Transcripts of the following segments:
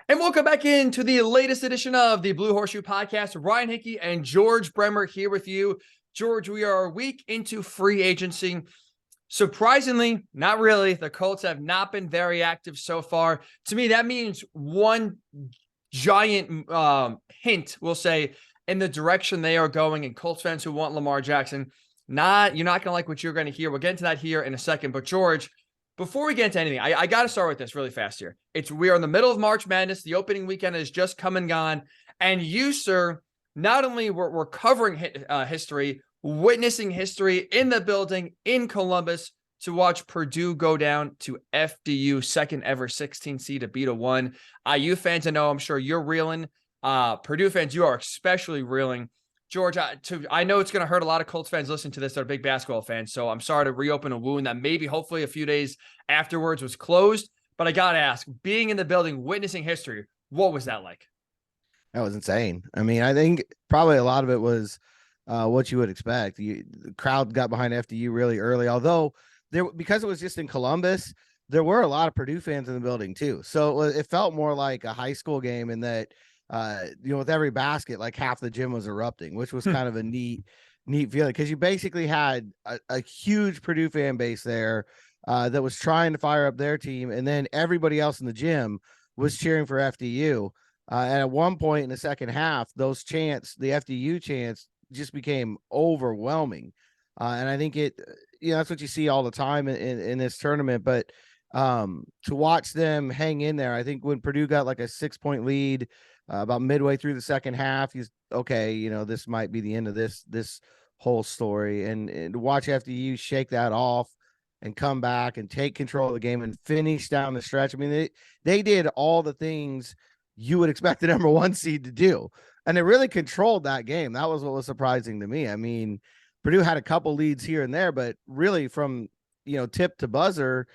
And welcome back into the latest edition of the Blue Horseshoe Podcast. Ryan Hickey and George Bremer here with you. George, we are a week into free agency. Surprisingly, not really. The Colts have not been very active so far. To me, that means one giant hint, we'll say, in the direction they are going. And Colts fans who want Lamar Jackson, you're not going to like what you're going to hear. We'll get into that here in a second. But George, before we get into anything, I got to start with this really fast here. We are in the middle of March Madness. The opening weekend has just come and gone. And you, sir, not only were covering history, witnessing history in the building in Columbus to watch Purdue go down to FDU, second ever 16 seed to beat a 1. IU fans, I know, I'm sure you're reeling. Purdue fans, you are especially reeling. George, I know it's going to hurt a lot of Colts fans listening to this that are big basketball fans, so I'm sorry to reopen a wound that maybe hopefully a few days afterwards was closed, but I got to ask, being in the building, witnessing history, what was that like? That was insane. I mean, I think probably a lot of it was what you would expect. The crowd got behind FDU really early, although because it was just in Columbus, there were a lot of Purdue fans in the building too. So it felt more like a high school game in that, with every basket, like half the gym was erupting, which was kind of a neat feeling because you basically had a huge Purdue fan base there that was trying to fire up their team. And then everybody else in the gym was cheering for FDU. And at one point in the second half, the FDU chants just became overwhelming. And I think that's what you see all the time in this tournament. But to watch them hang in there, I think when Purdue got like a 6-point lead about midway through the second half, he's okay. This might be the end of this whole story. And to watch FDU shake that off and come back and take control of the game and finish down the stretch. I mean, they did all the things you would expect the number 1 seed to do. And they really controlled that game. That was what was surprising to me. I mean, Purdue had a couple leads here and there, but really from, tip to buzzer,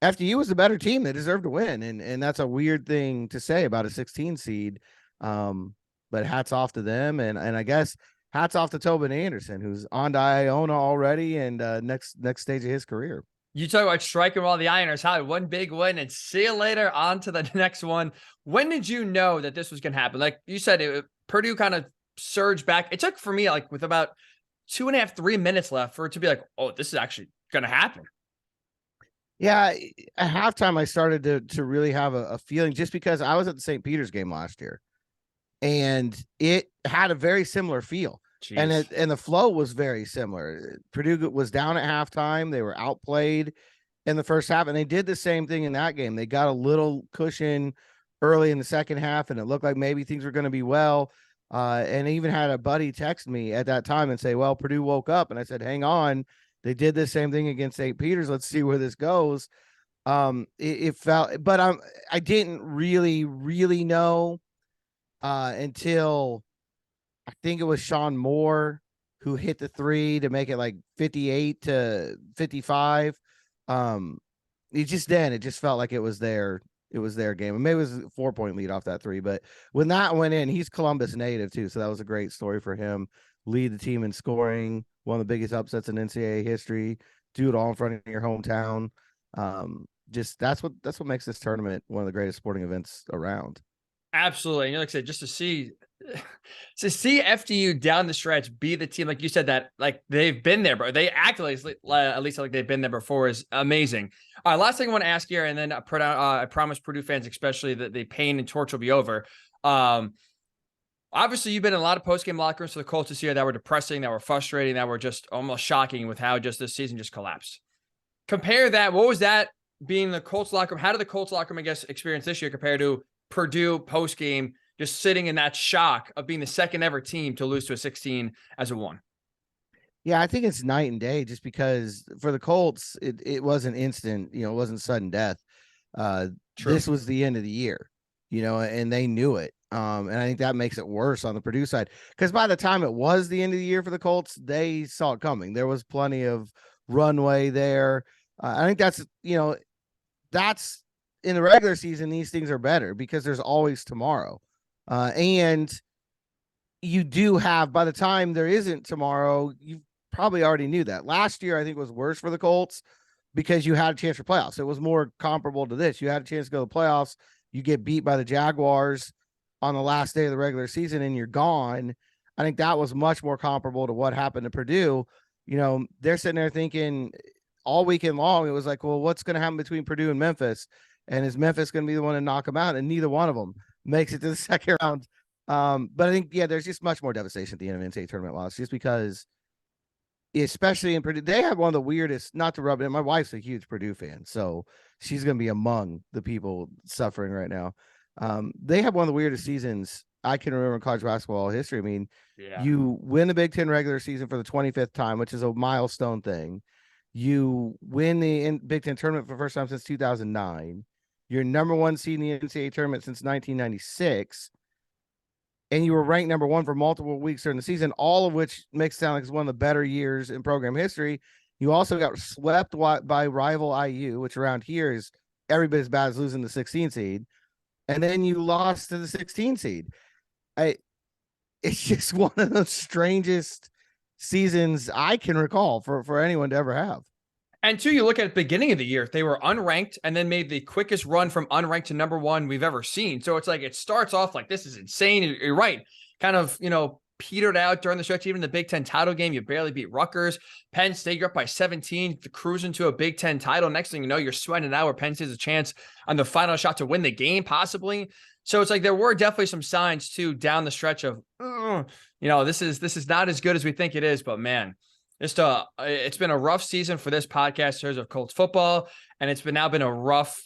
FDU was the better team. They deserved to win. And that's a weird thing to say about a 16 seed. But hats off to them. And I guess hats off to Tobin Anderson, who's on to Iona already and next stage of his career. You talk about striking while the ironers hot. One big win and see you later. On to the next one. When did you know that this was going to happen? Like you said, Purdue kind of surged back. It took for me like with about 2.5, 3 minutes left for it to be like, oh, this is actually going to happen. Yeah, at halftime, I started to really have a feeling just because I was at the St. Peter's game last year, and it had a very similar feel. Jeez. And the flow was very similar. Purdue was down at halftime. They were outplayed in the first half, and they did the same thing in that game. They got a little cushion early in the second half, and it looked like maybe things were going to be well. And I even had a buddy text me at that time and say, well, Purdue woke up. And I said, hang on. They did the same thing against St. Peter's. Let's see where this goes. It felt, but I didn't really know until I think it was Sean Moore who hit the 3 to make it like 58-55. It just felt like it was their game. And maybe it was a 4-point lead off that 3, but when that went in, he's Columbus native too. So that was a great story for him. Lead the team in scoring, one of the biggest upsets in NCAA history, do it all in front of your hometown. That's what makes this tournament one of the greatest sporting events around. Absolutely. And like I said, just to see FDU down the stretch be the team, like you said, that like they've been there, but they act at least like they've been there before is amazing. All right, last thing I want to ask here, and then I promise Purdue fans especially that the pain and torture will be over. Obviously, you've been in a lot of post-game locker rooms for the Colts this year that were depressing, that were frustrating, that were just almost shocking with how just this season just collapsed. Compare that. What was that being the Colts locker room? How did the Colts locker room, I guess, experience this year compared to Purdue post-game, just sitting in that shock of being the second ever team to lose to a 16 as a 1? Yeah, I think it's night and day just because for the Colts, it wasn't instant, it wasn't sudden death. This was the end of the year, and they knew it. And I think that makes it worse on the Purdue side because by the time it was the end of the year for the Colts, they saw it coming. There was plenty of runway there. I think that's in the regular season, these things are better because there's always tomorrow. And you do have, by the time there isn't tomorrow, you probably already knew that. Last year, I think was worse for the Colts because you had a chance for playoffs. It was more comparable to this. You had a chance to go to the playoffs you get beat by the Jaguars on the last day of the regular season and you're gone. I think that was much more comparable to what happened to Purdue. You know, they're sitting there thinking all weekend long, it was like, well, what's going to happen between Purdue and Memphis? And is Memphis going to be the one to knock them out? And neither one of them makes it to the second round. But I think, yeah, there's just much more devastation at the end of NCAA tournament loss, just because, especially in Purdue, they have one of the weirdest, not to rub it in. My wife's a huge Purdue fan, so she's going to be among the people suffering right now. They have one of the weirdest seasons I can remember in college basketball history. I mean, you win the Big Ten regular season for the 25th time, which is a milestone thing. You win the Big Ten tournament for the first time since 2009. You're number one seed in the NCAA tournament since 1996. And you were ranked number one for multiple weeks during the season, all of which makes it sound like it's one of the better years in program history. You also got swept by rival IU, which around here is every bit as bad as losing the 16 seed. And then you lost to the 16 seed. It's just one of the strangest seasons I can recall for anyone to ever have. And two, you look at the beginning of the year, they were unranked and then made the quickest run from unranked to number one we've ever seen. So it's like, it starts off like, this is insane. You're right. Kind of, petered out during the stretch. Even the Big Ten title game, you barely beat Rutgers. Penn State, you're up by 17, cruising to a Big Ten title. Next thing you know, you're sweating it out where Penn State has a chance on the final shot to win the game, possibly. So it's like, there were definitely some signs too down the stretch of, this is not as good as we think it is, but man, it's been a rough season for this podcast in terms of Colts football, and it's now been a rough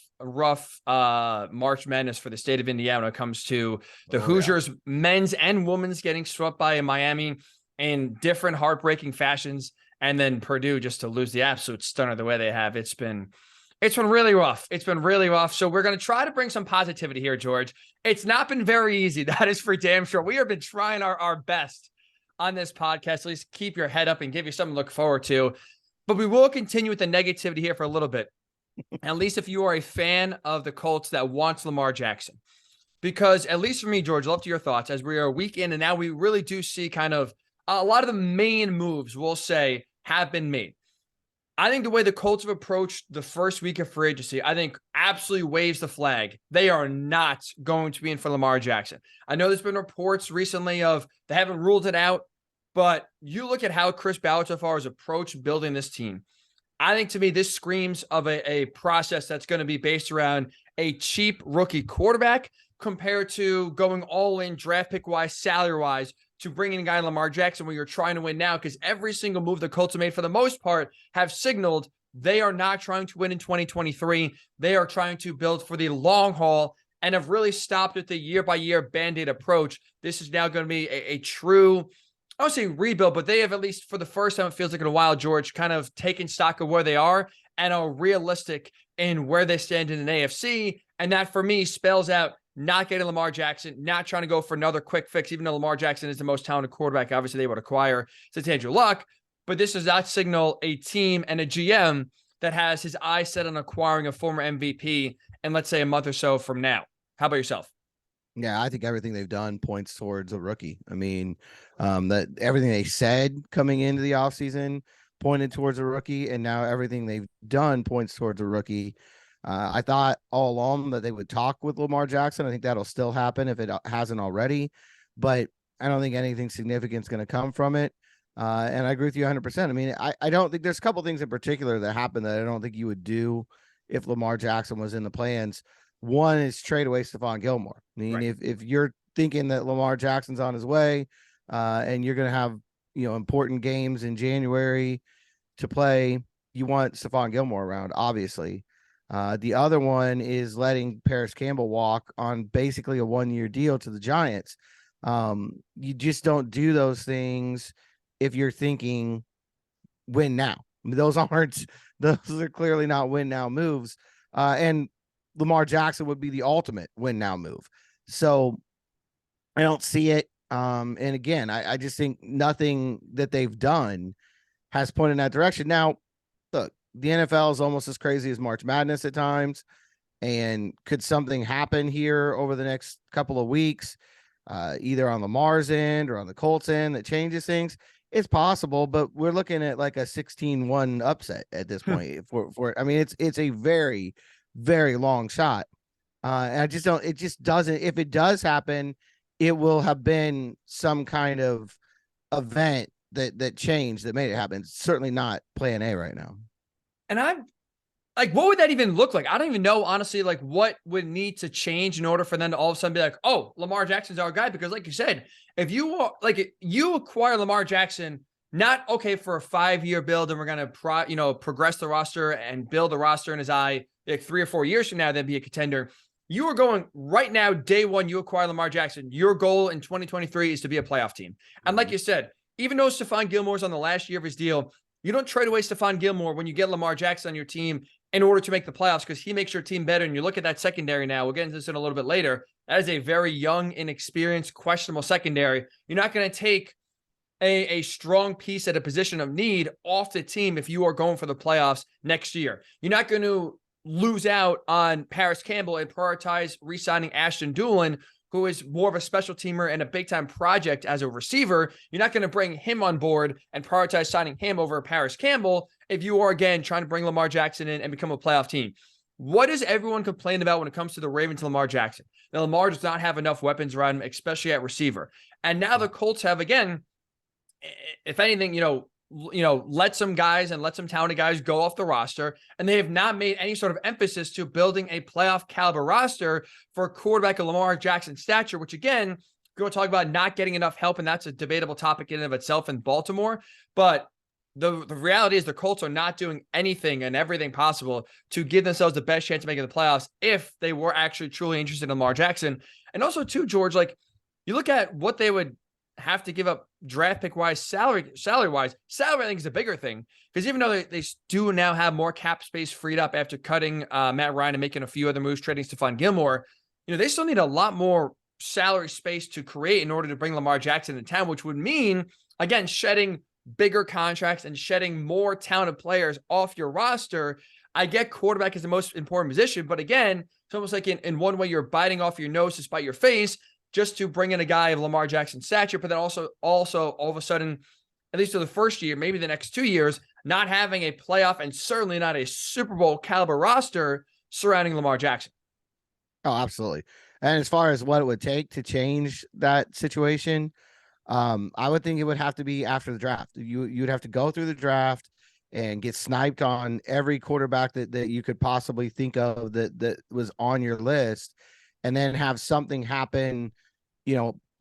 March Madness for the state of Indiana when it comes to the Hoosiers, men's and women's, getting swept by in Miami in different heartbreaking fashions, and then Purdue just to lose the absolute stunner the way they have. It's been really rough. It's been really rough. So we're going to try to bring some positivity here, George. It's not been very easy. That is for damn sure. We have been trying our best on this podcast. At least keep your head up and give you something to look forward to. But we will continue with the negativity here for a little bit. At least if you are a fan of the Colts that wants Lamar Jackson. Because at least for me, George, I'd love to your thoughts as we are a week in, and now we really do see kind of a lot of the main moves, we'll say, have been made. I think the way the Colts have approached the first week of free agency, I think absolutely waves the flag. They are not going to be in for Lamar Jackson. I know there's been reports recently of they haven't ruled it out, but you look at how Chris Ballard so far has approached building this team. I think to me, this screams of a process that's going to be based around a cheap rookie quarterback compared to going all in draft pick wise, salary wise, to bring in a guy Lamar Jackson where you're trying to win now, because every single move the Colts have made for the most part have signaled they are not trying to win in 2023. They are trying to build for the long haul and have really stopped at the year-by-year Band-Aid approach. This is now going to be a true, I don't say rebuild, but they have, at least for the first time, it feels like in a while, George, kind of taken stock of where they are and are realistic in where they stand in an AFC. And that, for me, spells out not getting Lamar Jackson, not trying to go for another quick fix, even though Lamar Jackson is the most talented quarterback, obviously, they would acquire since Andrew Luck. But this does not signal a team and a GM that has his eyes set on acquiring a former MVP in, let's say, a month or so from now. How about yourself? Yeah, I think everything they've done points towards a rookie. I mean, that everything they said coming into the offseason pointed towards a rookie, and now everything they've done points towards a rookie. I thought all along that they would talk with Lamar Jackson. I think that'll still happen if it hasn't already, but I don't think anything significant is going to come from it. And I agree with you 100%. I mean, I don't think there's a couple things in particular that happened that I don't think you would do if Lamar Jackson was in the plans. One is trade away Stephon Gilmore. I mean, right. if you're thinking that Lamar Jackson's on his way, and you're going to have, important games in January to play, you want Stephon Gilmore around, obviously. The other one is letting Paris Campbell walk on basically a 1-year deal to the Giants. You just don't do those things if you're thinking win now. I mean, those are clearly not win now moves. And Lamar Jackson would be the ultimate win now move. So I don't see it. And again, I just think nothing that they've done has pointed in that direction. Now, look, the NFL is almost as crazy as March Madness at times. And could something happen here over the next couple of weeks, either on Lamar's end or on the Colts end, that changes things? It's possible, but we're looking at like a 16-1 upset at this point. I mean, it's a very, very long shot. And I just don't, it just doesn't, if it does happen, it will have been some kind of event that changed that made it happen. It's certainly not plan A right now. And I'm like, what would that even look like? I don't even know, honestly, like what would need to change in order for them to all of a sudden be like, oh, Lamar Jackson's our guy. Because like you said, if you are like, you acquire Lamar Jackson, not okay for a 5-year build and we're going to, progress the roster and build the roster in his eye, like 3 or 4 years from now, then be a contender. You are going right now, day one, you acquire Lamar Jackson. Your goal in 2023 is to be a playoff team. And like you said, even though Stephon Gilmore's on the last year of his deal, you don't trade away Stephon Gilmore when you get Lamar Jackson on your team in order to make the playoffs, because he makes your team better. And you look at that secondary now, we'll get into this in a little bit later. That is a very young, inexperienced, questionable secondary. You're not going to take a strong piece at a position of need off the team if you are going for the playoffs next year. You're not going to lose out on Paris Campbell and prioritize re-signing Ashton Doolin, who is more of a special teamer and a big-time project as a receiver. You're not going to bring him on board and prioritize signing him over Paris Campbell if you are, again, trying to bring Lamar Jackson in and become a playoff team. What does everyone complain about when it comes to the Ravens and Lamar Jackson? Now, Lamar does not have enough weapons around him, especially at receiver. And now the Colts have, again, if anything, let some guys and let some talented guys go off the roster, and they have not made any sort of emphasis to building a playoff caliber roster for a quarterback of Lamar Jackson's stature, which again, we're going to talk about not getting enough help, and that's a debatable topic in and of itself in Baltimore. But the reality is the Colts are not doing anything and everything possible to give themselves the best chance of making the playoffs if they were actually truly interested in Lamar Jackson. And also too, George, like you look at what they would have to give up draft pick wise, salary wise. Salary, I think, is a bigger thing, because even though they do now have more cap space freed up after cutting Matt Ryan and making a few other moves, trading Stephon Gilmore, they still need a lot more salary space to create in order to bring Lamar Jackson to town, which would mean, again, shedding bigger contracts and shedding more talented players off your roster. I get quarterback is the most important position, but again, it's almost like in one way you're biting off your nose to spite your face, just to bring in a guy of Lamar Jackson's stature, but then also all of a sudden, at least for the first year, maybe the next 2 years, not having a playoff and certainly not a Super Bowl caliber roster surrounding Lamar Jackson. Oh, absolutely. And as far as what it would take to change that situation, I would think it would have to be after the draft. You'd have to go through the draft and get sniped on every quarterback that you could possibly think of that was on your list, and then have something happen,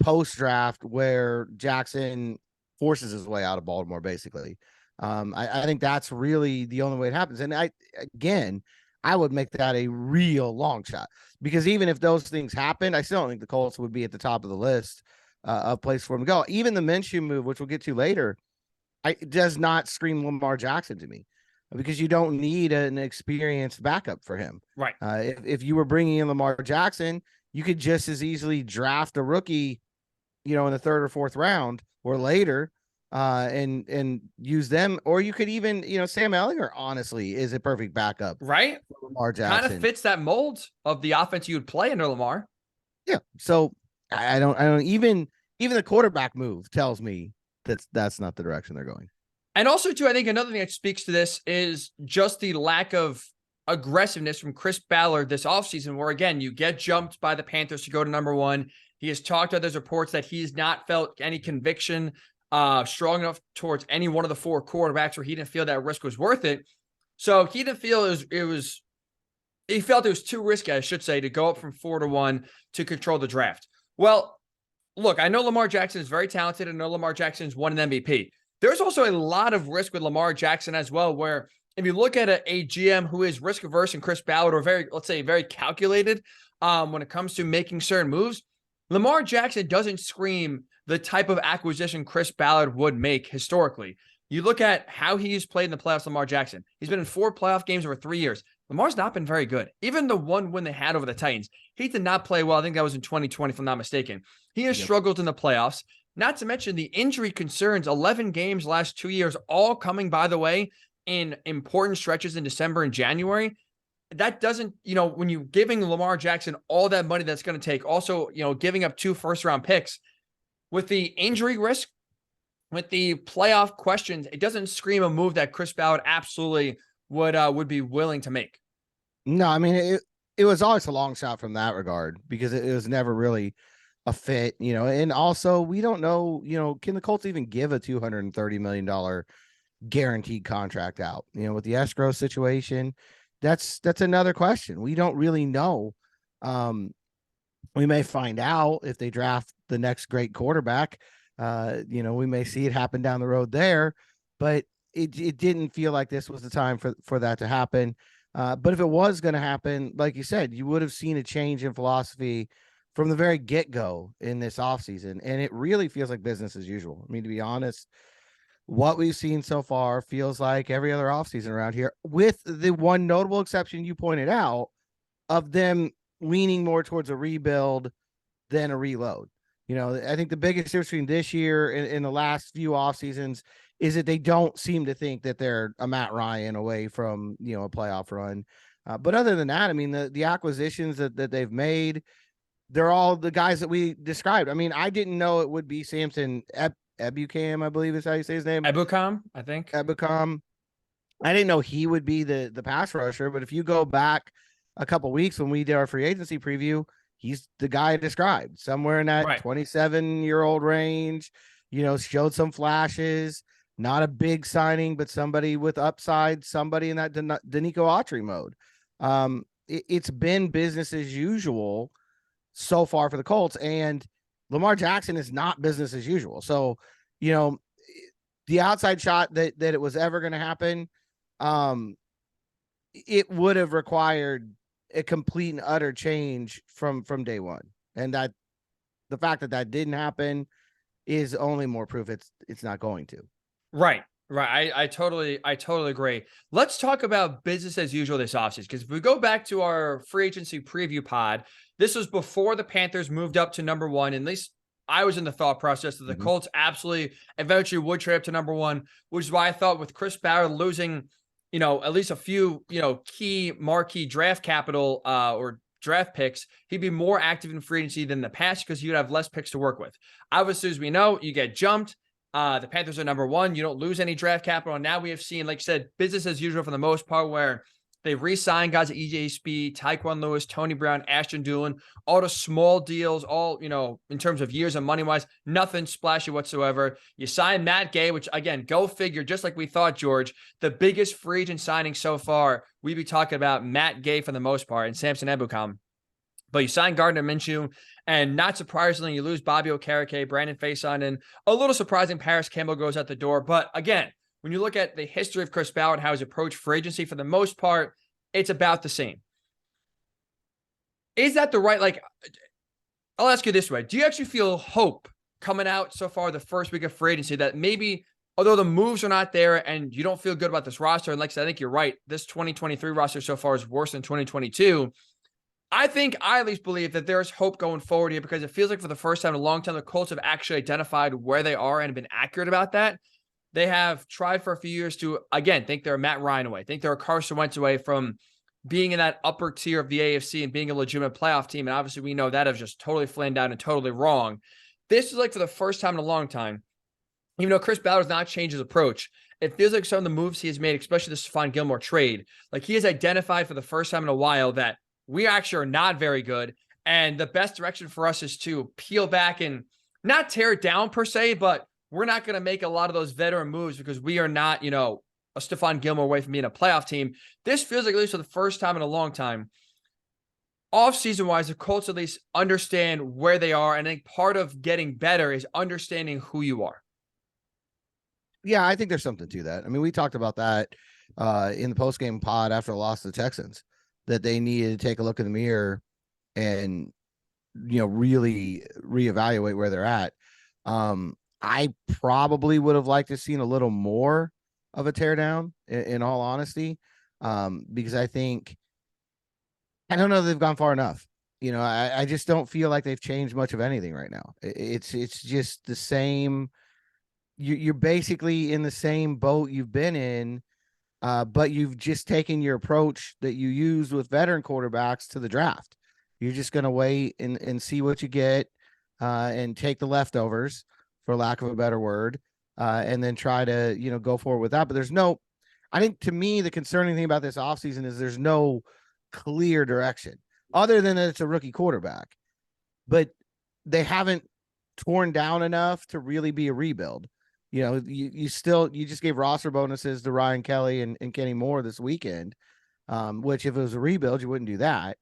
post draft where Jackson forces his way out of Baltimore, basically. I think that's really the only way it happens. And I would make that a real long shot, because even if those things happen, I still don't think the Colts would be at the top of the list of place for him to go. Even the Minshew move, which we'll get to later, it does not scream Lamar Jackson to me, because you don't need an experienced backup for him. Right. If you were bringing in Lamar Jackson, you could just as easily draft a rookie, in the 3rd or 4th round or later, and use them. Or you could even, Sam Ehlinger, honestly, is a perfect backup. Right. For Lamar Jackson. Kind of fits that mold of the offense you would play under Lamar. Yeah. So I don't even the quarterback move tells me that's not the direction they're going. And also, too, I think another thing that speaks to this is just the lack of aggressiveness from Chris Ballard this offseason, where, again, you get jumped by the Panthers to go to number 1. He has talked about those reports that he's not felt any conviction strong enough towards any one of the 4 quarterbacks, where he didn't feel that risk was worth it. So he didn't feel he felt it was too risky, I should say, to go up from 4 to 1 to control the draft. Well, look, I know Lamar Jackson is very talented. I know Lamar Jackson's won an MVP. There's also a lot of risk with Lamar Jackson as well, where if you look at a GM who is risk averse and Chris Ballard, or very calculated when it comes to making certain moves, Lamar Jackson doesn't scream the type of acquisition Chris Ballard would make historically. You look at how he's played in the playoffs, Lamar Jackson. He's been in 4 playoff games over 3 years. Lamar's not been very good. Even the one win they had over the Titans, he did not play well. I think that was in 2020, if I'm not mistaken. He has struggled in the playoffs. Not to mention the injury concerns, 11 games last 2 years, all coming, by the way, in important stretches in December and January. That doesn't, when you're giving Lamar Jackson all that money that's going to take, also, giving up 2 first-round picks, with the injury risk, with the playoff questions, it doesn't scream a move that Chris Ballard absolutely would be willing to make. No, I mean, it was always a long shot from that regard because it was never really a fit, and also we don't know, can the Colts even give a $230 million guaranteed contract out, with the escrow situation? That's another question. We don't really know. We may find out if they draft the next great quarterback. We may see it happen down the road there, but it didn't feel like this was the time for that to happen. But if it was going to happen, like you said, you would have seen a change in philosophy from the very get-go in this offseason. And it really feels like business as usual. I mean, to be honest, what we've seen so far feels like every other offseason around here, with the one notable exception you pointed out of them leaning more towards a rebuild than a reload. I think the biggest difference between this year and in the last few off seasons is that they don't seem to think that they're a Matt Ryan away from, a playoff run. But other than that, I mean, the acquisitions that they've made, they're all the guys that we described. I mean, I didn't know it would be Samson Ebukam, I believe is how you say his name. Ebukam, I think. Ebukam. I didn't know he would be the pass rusher, but if you go back a couple weeks when we did our free agency preview, he's the guy I described, somewhere in that 27-year-old range, showed some flashes, not a big signing, but somebody with upside, somebody in that Danico Autry mode. It's been business as usual so far for the Colts, and Lamar Jackson is not business as usual. So, the outside shot that it was ever going to happen, it would have required a complete and utter change from day one. And that the fact that didn't happen is only more proof it's not going to. Right. I totally agree. Let's talk about business as usual this offseason, because if we go back to our free agency preview pod, this was before the Panthers moved up to number one. At least I was in the thought process that the Colts absolutely eventually would trade up to number one, which is why I thought with Chris Ballard losing, at least a few, key marquee draft capital or draft picks, he'd be more active in free agency than the past because you'd have less picks to work with. Obviously, as we know, you get jumped. The Panthers are number one. You don't lose any draft capital. And now we have seen, like you said, business as usual for the most part, where they re-signed guys at EJ Speed, Tyquan Lewis, Tony Brown, Ashton Dulin, all the small deals, all, in terms of years and money-wise, nothing splashy whatsoever. You signed Matt Gay, which, again, go figure, just like we thought, George, the biggest free agent signing so far, we'd be talking about Matt Gay for the most part and Samson Ebukam. But you signed Gardner Minshew, and not surprisingly, you lose Bobby Okereke, Brandon Faison, and a little surprising, Paris Campbell goes out the door. But again, when you look at the history of Chris Ballard, how he's approached free agency, for the most part, it's about the same. Is that the right, I'll ask you this way. Do you actually feel hope coming out so far the first week of free agency that maybe, although the moves are not there and you don't feel good about this roster, and like I said, I think you're right, this 2023 roster so far is worse than 2022, I at least believe that there's hope going forward here, because it feels like for the first time in a long time, the Colts have actually identified where they are and been accurate about that. They have tried for a few years to, again, think they're Matt Ryan away, think they're Carson Wentz away from being in that upper tier of the AFC and being a legitimate playoff team. And obviously we know that is just totally flamed out and totally wrong. This is for the first time in a long time, even though Chris Ballard has not changed his approach, it feels like some of the moves he has made, especially the Stephon Gilmore trade, he has identified for the first time in a while that we actually are not very good. And the best direction for us is to peel back and not tear it down per se, but we're not going to make a lot of those veteran moves because we are not, a Stephon Gilmore away from being a playoff team. This feels like, at least for the first time in a long time, off-season wise, the Colts at least understand where they are. And I think part of getting better is understanding who you are. Yeah, I think there's something to that. I mean, we talked about that in the post-game pod after the loss to the Texans, that they needed to take a look in the mirror and, really reevaluate where they're at. I probably would have liked to have seen a little more of a teardown, in all honesty, because I don't know that they've gone far enough. I just don't feel like they've changed much of anything right now. It's just the same. You're basically in the same boat you've been in, but you've just taken your approach that you used with veteran quarterbacks to the draft. You're just going to wait and see what you get, and take the leftovers, for lack of a better word, and then try to, go forward with that. But I think to me, the concerning thing about this offseason is there's no clear direction. other than that it's a rookie quarterback. But they haven't torn down enough to really be a rebuild. You know, you just gave roster bonuses to Ryan Kelly and Kenny Moore this weekend, which if it was a rebuild, you wouldn't do that.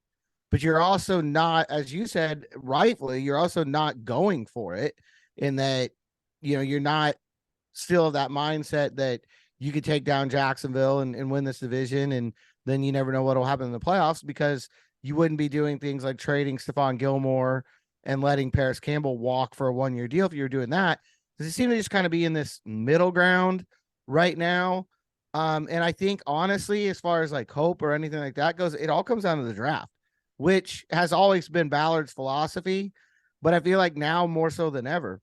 But you're also not, as you said, rightfully, you're also not going for it in that, you know, you're not still that mindset that you could take down Jacksonville and win this division. And then you never know what will happen in the playoffs, because you wouldn't be doing things like trading Stephon Gilmore and letting Paris Campbell walk for a 1-year deal if you were doing that. Because it seemed to just kind of be in this middle ground right now. And I think, honestly, as far as like hope or anything like that goes, it all comes down to the draft, which has always been Ballard's philosophy. But I feel like now more so than ever,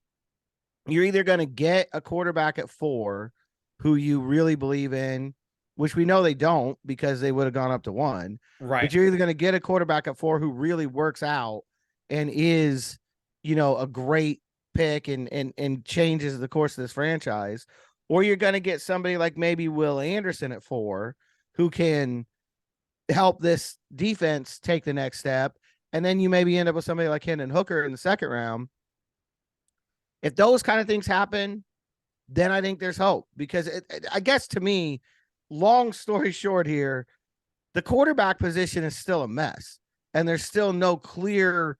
you're either going to get a quarterback at 4 who you really believe in, which we know they don't because they would have gone up to 1. Right. But you're either going to get a quarterback at 4 who really works out and is, you know, a great pick and changes the course of this franchise, or you're going to get somebody like maybe Will Anderson at 4 who can help this defense take the next step. And then you maybe end up with somebody like Hendon Hooker in the 2nd round. If those kind of things happen, then I think there's hope, because I guess to me, long story short here, the quarterback position is still a mess and there's still no clear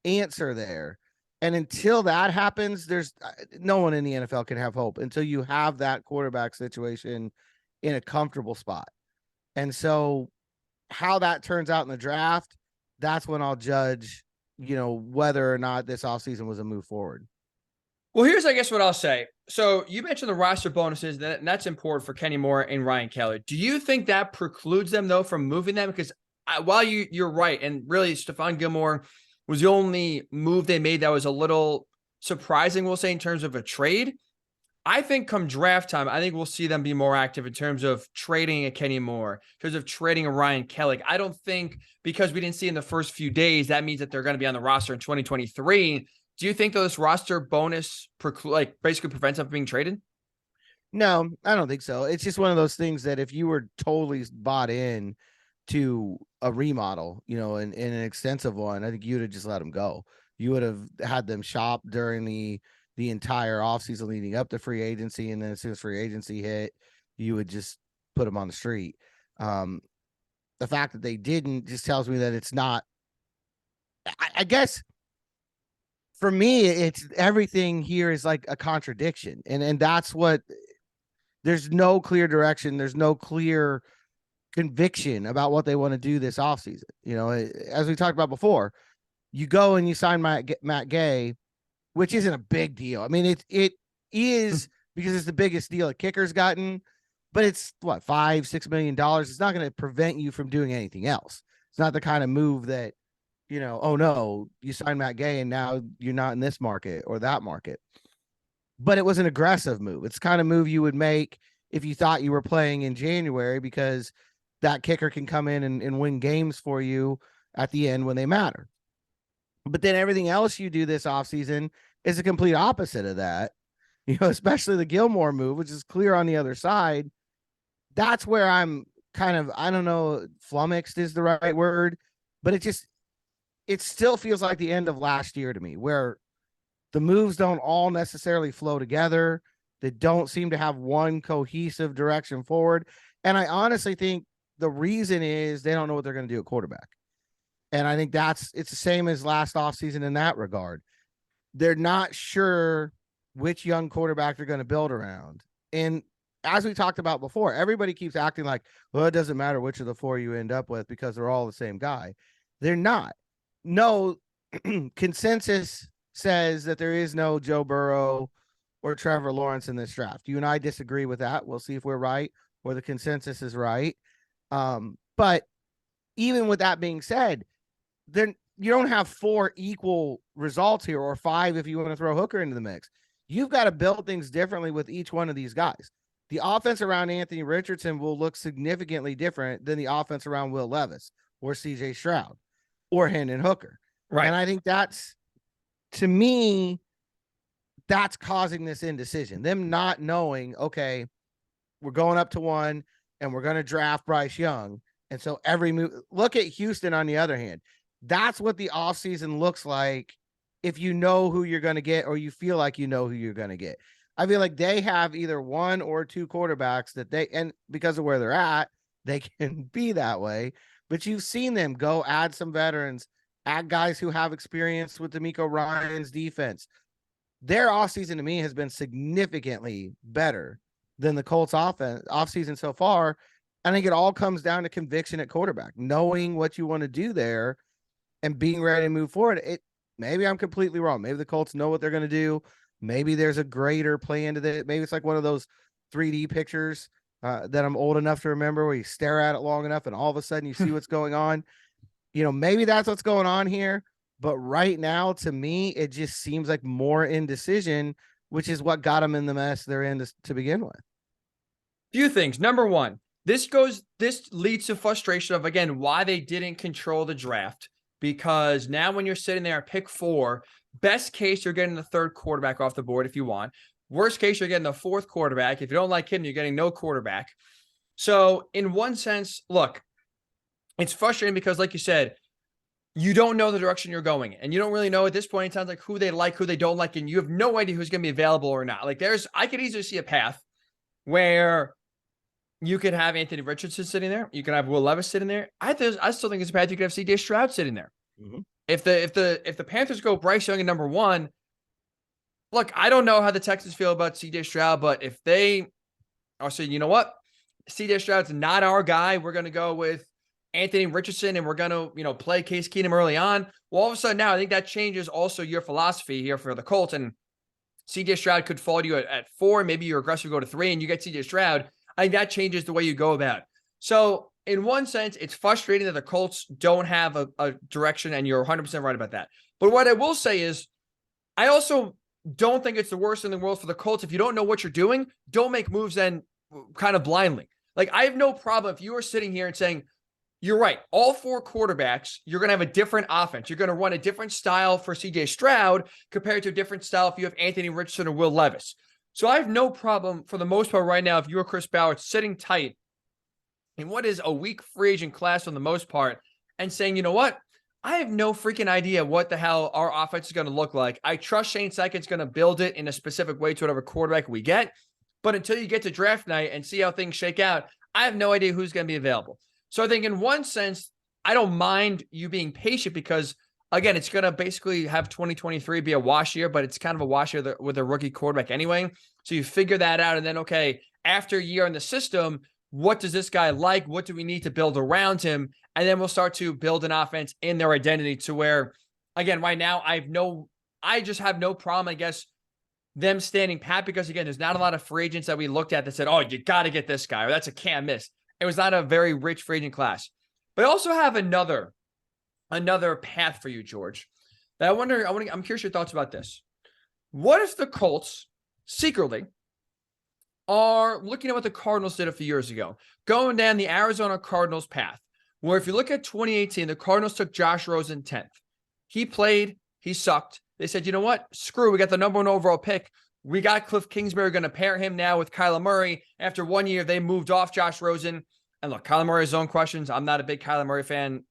answer there. And until that happens, there's no one in the NFL can have hope until you have that quarterback situation in a comfortable spot. And so how that turns out in the draft, that's when I'll judge, you know, whether or not this offseason was a move forward. Well, here's, I guess, what I'll say. So you mentioned the roster bonuses, and that's important for Kenny Moore and Ryan Kelly. Do you think that precludes them, though, from moving them? Because while you're right, and really Stephon Gilmore was the only move they made that was a little surprising, we'll say, in terms of a trade. I think come draft time, I think we'll see them be more active in terms of trading a Kenny Moore, in terms of trading a Ryan Kelly. I don't think, because we didn't see in the first few days, that means that they're going to be on the roster in 2023. Do you think this roster bonus basically prevents them from being traded? No, I don't think so. It's just one of those things that if you were totally bought in to a remodel, you know, and an extensive one, I think you would have just let them go. You would have had them shop during the entire offseason leading up to free agency. And then as soon as free agency hit, you would just put them on the street. The fact that they didn't just tells me that it's not, I guess, for me, it's everything here is like a contradiction. And that's what, there's no clear direction. There's no clear conviction about what they want to do this offseason. You know, as we talked about before, you go and you sign Matt Gay, which isn't a big deal. I mean, it is because it's the biggest deal a kicker's gotten, but it's what, $5-6 million. It's not going to prevent you from doing anything else. It's not the kind of move that, you know, oh no, you signed Matt Gay and now you're not in this market or that market. But it was an aggressive move. It's the kind of move you would make if you thought you were playing in January, because that kicker can come in and win games for you at the end when they matter. But then everything else you do this offseason is a complete opposite of that. You know, especially the Gilmore move, which is clear on the other side. That's where I'm kind of, I don't know, flummoxed is the right word, but it still feels like the end of last year to me, where the moves don't all necessarily flow together. They don't seem to have one cohesive direction forward. And I honestly think the reason is they don't know what they're going to do at quarterback. And I think it's the same as last offseason in that regard. They're not sure which young quarterback they're going to build around. And as we talked about before, everybody keeps acting like, well, it doesn't matter which of the 4 you end up with because they're all the same guy. They're not. No, consensus says that there is no Joe Burrow or Trevor Lawrence in this draft. You and I disagree with that. We'll see if we're right or the consensus is right. But even with that being said, then you don't have 4 equal results here, or 5 if you want to throw Hooker into the mix. You've got to build things differently with each one of these guys. The offense around Anthony Richardson will look significantly different than the offense around Will Levis or CJ Stroud or Hendon Hooker. Right. And I think that's, to me, that's causing this indecision. Them not knowing, okay, we're going up to 1 and we're going to draft Bryce Young. And so every move, look at Houston on the other hand. That's what the offseason looks like if you know who you're going to get or you feel like you know who you're going to get. I feel like they have either one or two quarterbacks that and because of where they're at, they can be that way. But you've seen them go add some veterans, add guys who have experience with D'Amico Ryan's defense. Their offseason to me has been significantly better than the Colts offseason so far. I think it all comes down to conviction at quarterback, knowing what you want to do there and being ready to move forward. Maybe I'm completely wrong. Maybe the Colts know what they're going to do. Maybe there's a greater plan to it. Maybe it's like one of those 3D pictures that I'm old enough to remember where you stare at it long enough and all of a sudden you see what's going on. Maybe that's what's going on here. But right now, to me, it just seems like more indecision, which is what got them in the mess they're in to begin with. Few things. Number one, this leads to frustration of, again, why they didn't control the draft. Because now when you're sitting there at pick 4, best case, you're getting the third quarterback off the board if you want. Worst case, you're getting the fourth quarterback. If you don't like him, you're getting no quarterback. So in one sense, look, it's frustrating because, like you said, you don't know the direction you're going. And you don't really know at this point, it sounds like who they like, who they don't like. And you have no idea who's going to be available or not. Like I could easily see a path where you could have Anthony Richardson sitting there. You can have Will Levis sitting there. I still think it's a path you could have C.J. Stroud sitting there. Mm-hmm. If the Panthers go Bryce Young at number 1, look, I don't know how the Texans feel about C.J. Stroud, but if they are saying, you know what, C.J. Stroud's not our guy, we're going to go with Anthony Richardson and we're going to, play Case Keenum early on. Well, all of a sudden now I think that changes also your philosophy here for the Colts, and C.J. Stroud could fall to you at 4. Maybe you're aggressive, go to 3 and you get C.J. Stroud. I think that changes the way you go about it. So in one sense, it's frustrating that the Colts don't have a direction, and you're 100% right about that. But what I will say is I also don't think it's the worst in the world for the Colts. If you don't know what you're doing, don't make moves then kind of blindly. Like, I have no problem if you are sitting here and saying, you're right, all 4 quarterbacks, you're going to have a different offense. You're going to run a different style for C.J. Stroud compared to a different style if you have Anthony Richardson or Will Levis. So I have no problem for the most part right now if you're Chris Ballard sitting tight in what is a weak free agent class for the most part and saying, you know what, I have no freaking idea what the hell our offense is going to look like. I trust Shane Steichen's going to build it in a specific way to whatever quarterback we get. But until you get to draft night and see how things shake out, I have no idea who's going to be available. So I think in one sense, I don't mind you being patient because, again, it's going to basically have 2023 be a wash year, but it's kind of a wash year with a rookie quarterback anyway. So you figure that out. And then, okay, after a year in the system, what does this guy like? What do we need to build around him? And then we'll start to build an offense in their identity to where, again, right now, I just have no problem, I guess, them standing pat because, again, there's not a lot of free agents that we looked at that said, oh, you got to get this guy, or that's a can't miss. It was not a very rich free agent class. But I also have another path for you, George, that I'm curious your thoughts about this. What if the Colts secretly are looking at what the Cardinals did a few years ago, going down the Arizona Cardinals path, where if you look at 2018, the Cardinals took Josh Rosen 10th. He played, he sucked. They said, you know what? Screw, we got the number 1 overall pick. We got Cliff Kingsbury, going to pair him now with Kyler Murray. After 1 year, they moved off Josh Rosen. And look, Kyler Murray has his own questions. I'm not a big Kyler Murray fan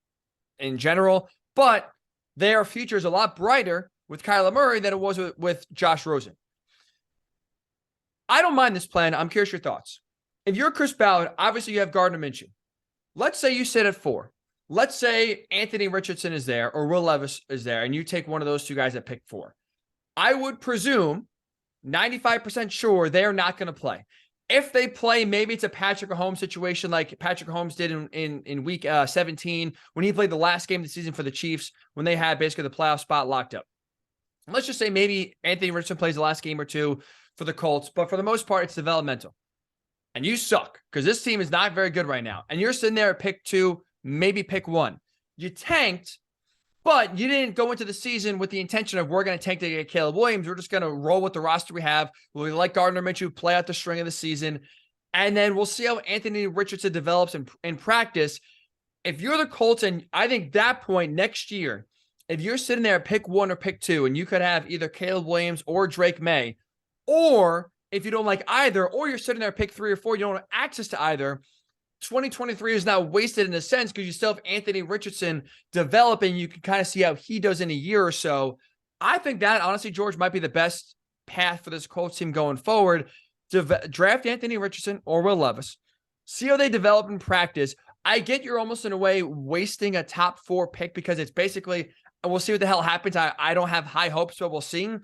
in general, but their future is a lot brighter with Kyler Murray than it was with Josh Rosen. I don't mind this plan. I'm curious your thoughts. If you're Chris Ballard, obviously you have Gardner Minshew. Let's say you sit at 4. Let's say Anthony Richardson is there or Will Levis is there, and you take one of those 2 guys at pick 4. I would presume 95% sure they're not going to play. If they play, maybe it's a Patrick Mahomes situation like Patrick Mahomes did in week 17 when he played the last game of the season for the Chiefs when they had basically the playoff spot locked up. Let's just say maybe Anthony Richardson plays the last game or 2 for the Colts, but for the most part, it's developmental. And you suck because this team is not very good right now. And you're sitting there at pick 2, maybe pick 1. You tanked, but you didn't go into the season with the intention of we're going to tank to get Caleb Williams. We're just going to roll with the roster we have. We'll let Gardner Minshew play out the string of the season. And then we'll see how Anthony Richardson develops in practice. If you're the Colts, and I think that point next year, if you're sitting there at pick 1 or pick 2, and you could have either Caleb Williams or Drake May, or if you don't like either, or you're sitting there at pick 3 or 4, you don't have access to either, 2023 is now wasted in a sense because you still have Anthony Richardson developing. You can kind of see how he does in a year or so. I think that, honestly, George, might be the best path for this Colts team going forward. Draft Anthony Richardson or Will Levis. See how they develop in practice. I get you're almost in a way wasting a top 4 pick because it's basically, we'll see what the hell happens. I don't have high hopes, but we'll see.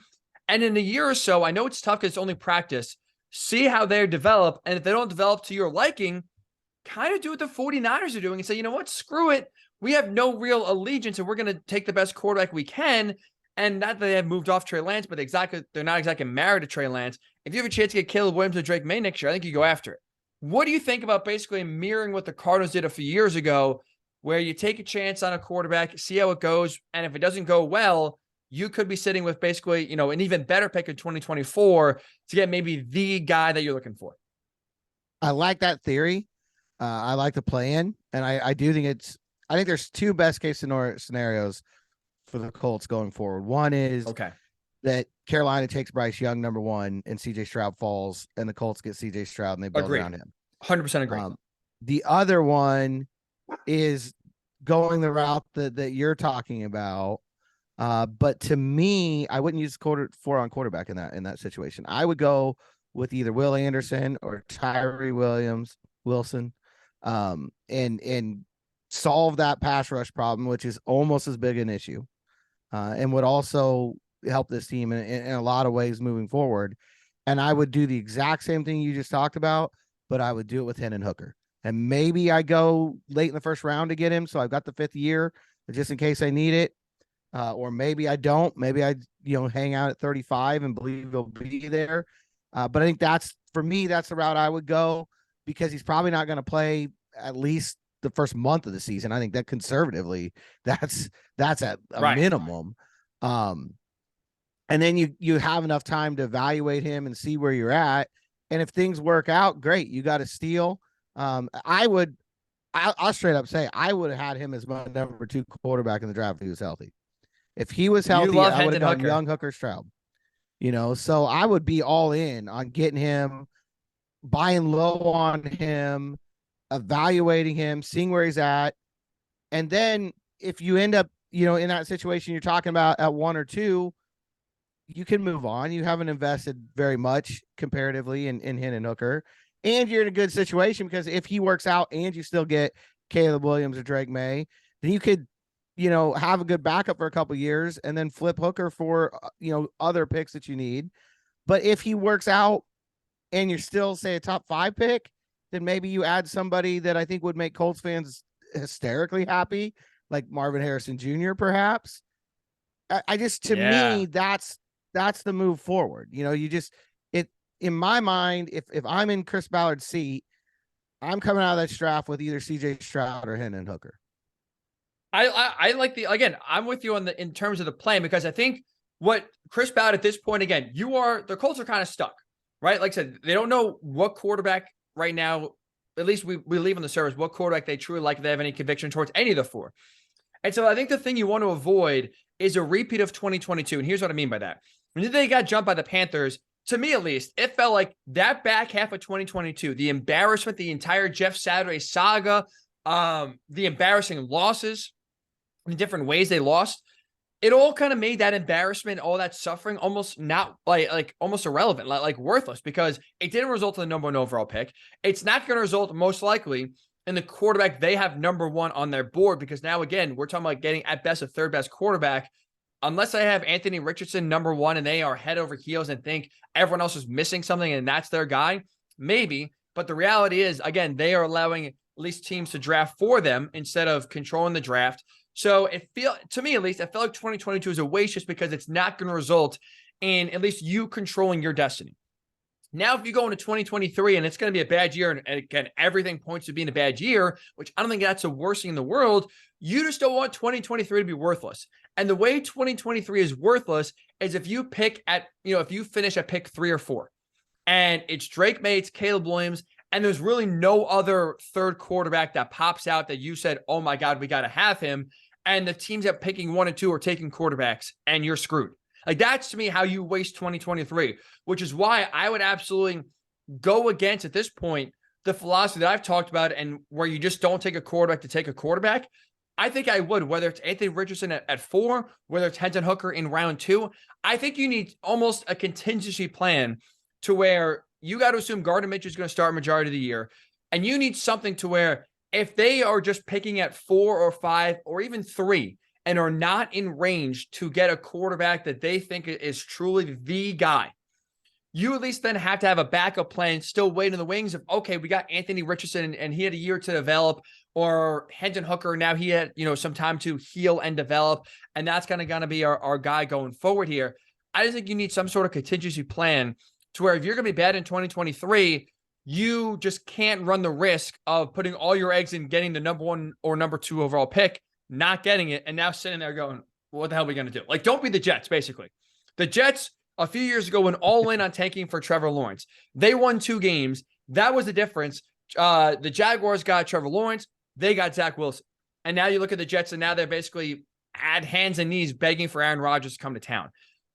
And in a year or so, I know it's tough because it's only practice. See how they develop. And if they don't develop to your liking, kind of do what the 49ers are doing and say, you know what, screw it. We have no real allegiance and we're going to take the best quarterback we can. And not that they have moved off Trey Lance, but they're not exactly married to Trey Lance. If you have a chance to get Caleb Williams or Drake May next year, I think you go after it. What do you think about basically mirroring what the Cardinals did a few years ago, where you take a chance on a quarterback, see how it goes, and if it doesn't go well, you could be sitting with basically, an even better pick in 2024 to get maybe the guy that you're looking for? I like that theory. I like the plan, and I do think I think there's 2 best case scenarios for the Colts going forward. One is that Carolina takes Bryce Young number 1 and CJ Stroud falls, and the Colts get CJ Stroud and they build around him. 100% agree. The other one is going the route that you're talking about. But to me, I wouldn't use 4 on quarterback in that situation. I would go with either Will Anderson or Tyree Wilson, and solve that pass rush problem, which is almost as big an issue, and would also help this team in a lot of ways moving forward. And I would do the exact same thing you just talked about, but I would do it with Hendon Hooker. And maybe I go late in the first round to get him, so I've got the 5th year just in case I need it. Or maybe I don't. Maybe I hang out at 35 and believe he'll be there. But I think that's the route I would go, because he's probably not going to play at least the first month of the season. I think that conservatively, that's at a minimum. And then you have enough time to evaluate him and see where you're at. And if things work out, great. You got a steal. I'll straight up say I would have had him as my number 2 quarterback in the draft if he was healthy. If he was healthy, I would have gone Young, Hooker, Stroud. So I would be all in on getting him, buying low on him, evaluating him, seeing where he's at. And then if you end up, in that situation you're talking about at 1 or 2, you can move on. You haven't invested very much comparatively in Hendon Hooker. And you're in a good situation because if he works out and you still get Caleb Williams or Drake May, then you could, have a good backup for a couple of years and then flip Hooker for, other picks that you need. But if he works out and you're still, say, a top 5 pick, then maybe you add somebody that I think would make Colts fans hysterically happy, like Marvin Harrison Jr., perhaps. To me, that's the move forward. In my mind, if I'm in Chris Ballard's seat, I'm coming out of that draft with either CJ Stroud or Hendon Hooker. I like I'm with you in terms of the plan, because I think what Chris Ballard at this point, again, the Colts are kind of stuck, right? Like I said, they don't know what quarterback right now, at least we leave on the surface, what quarterback they truly like, if they have any conviction towards any of the 4. And so I think the thing you want to avoid is a repeat of 2022. And here's what I mean by that. When they got jumped by the Panthers, to me at least, it felt like that back half of 2022, the embarrassment, the entire Jeff Saturday saga, the embarrassing losses, the different ways they lost, it all kind of made that embarrassment, all that suffering, almost not like almost irrelevant, like worthless, because it didn't result in the number 1 overall pick. It's not going to result most likely in the quarterback they have number 1 on their board, because now, again, we're talking about getting at best a 3rd best quarterback. Unless I have Anthony Richardson number 1 and they are head over heels and think everyone else is missing something and that's their guy, maybe. But the reality is, again, they are allowing at least teams to draft for them instead of controlling the draft. So to me at least, I feel like 2022 is a waste just because it's not going to result in at least you controlling your destiny. Now, if you go into 2023 and it's going to be a bad year, and again, everything points to being a bad year, which I don't think that's the worst thing in the world, you just don't want 2023 to be worthless. And the way 2023 is worthless is if you if you finish at pick 3 or 4 and it's Drake May, it's Caleb Williams, and there's really no other 3rd quarterback that pops out that you said, oh my God, we got to have him. And the teams that picking 1 and 2 are taking quarterbacks and you're screwed. Like, that's to me how you waste 2023, which is why I would absolutely go against, at this point, the philosophy that I've talked about and where you just don't take a quarterback to take a quarterback, I think I would, whether it's Anthony Richardson at 4, whether it's Hendon Hooker in round 2. I think you need almost a contingency plan to where you got to assume Gardner Minshew is going to start majority of the year. And you need something to where if they are just picking at 4 or 5 or even 3 and are not in range to get a quarterback that they think is truly the guy, you at least then have to have a backup plan still waiting in the wings of, okay, we got Anthony Richardson and he had a year to develop, or Hendon Hooker, now he had, some time to heal and develop, and that's going to be our guy going forward here. I just think you need some sort of contingency plan to where if you're going to be bad in 2023, you just can't run the risk of putting all your eggs in getting the number 1 or number 2 overall pick, not getting it, and now sitting there going, what the hell are we going to do? Like, don't be the Jets, basically. The Jets, a few years ago, went all in on tanking for Trevor Lawrence. They won 2 games. That was the difference. The Jaguars got Trevor Lawrence. They got Zach Wilson. And now you look at the Jets, and now they're basically at hands and knees begging for Aaron Rodgers to come to town.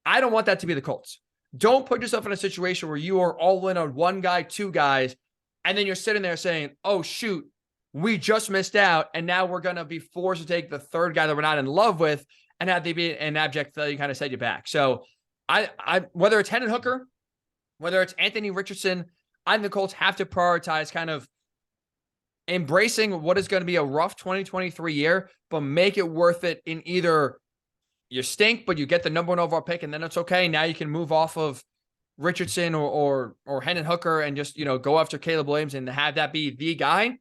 I don't want that to be the Colts. Don't put yourself in a situation where you are all in on 1 guy, 2 guys, and then you're sitting there saying, oh, shoot, we just missed out, and now we're going to be forced to take the 3rd guy that we're not in love with and have to be an abject failure, kind of set you back. So I whether it's Hendon Hooker, whether it's Anthony Richardson, I think the Colts have to prioritize kind of embracing what is going to be a rough 2023 year, but make it worth it in either you stink, but you get the number 1 overall pick, and then it's okay. Now you can move off of Richardson or Hendon Hooker and just, go after Caleb Williams and have that be the guy.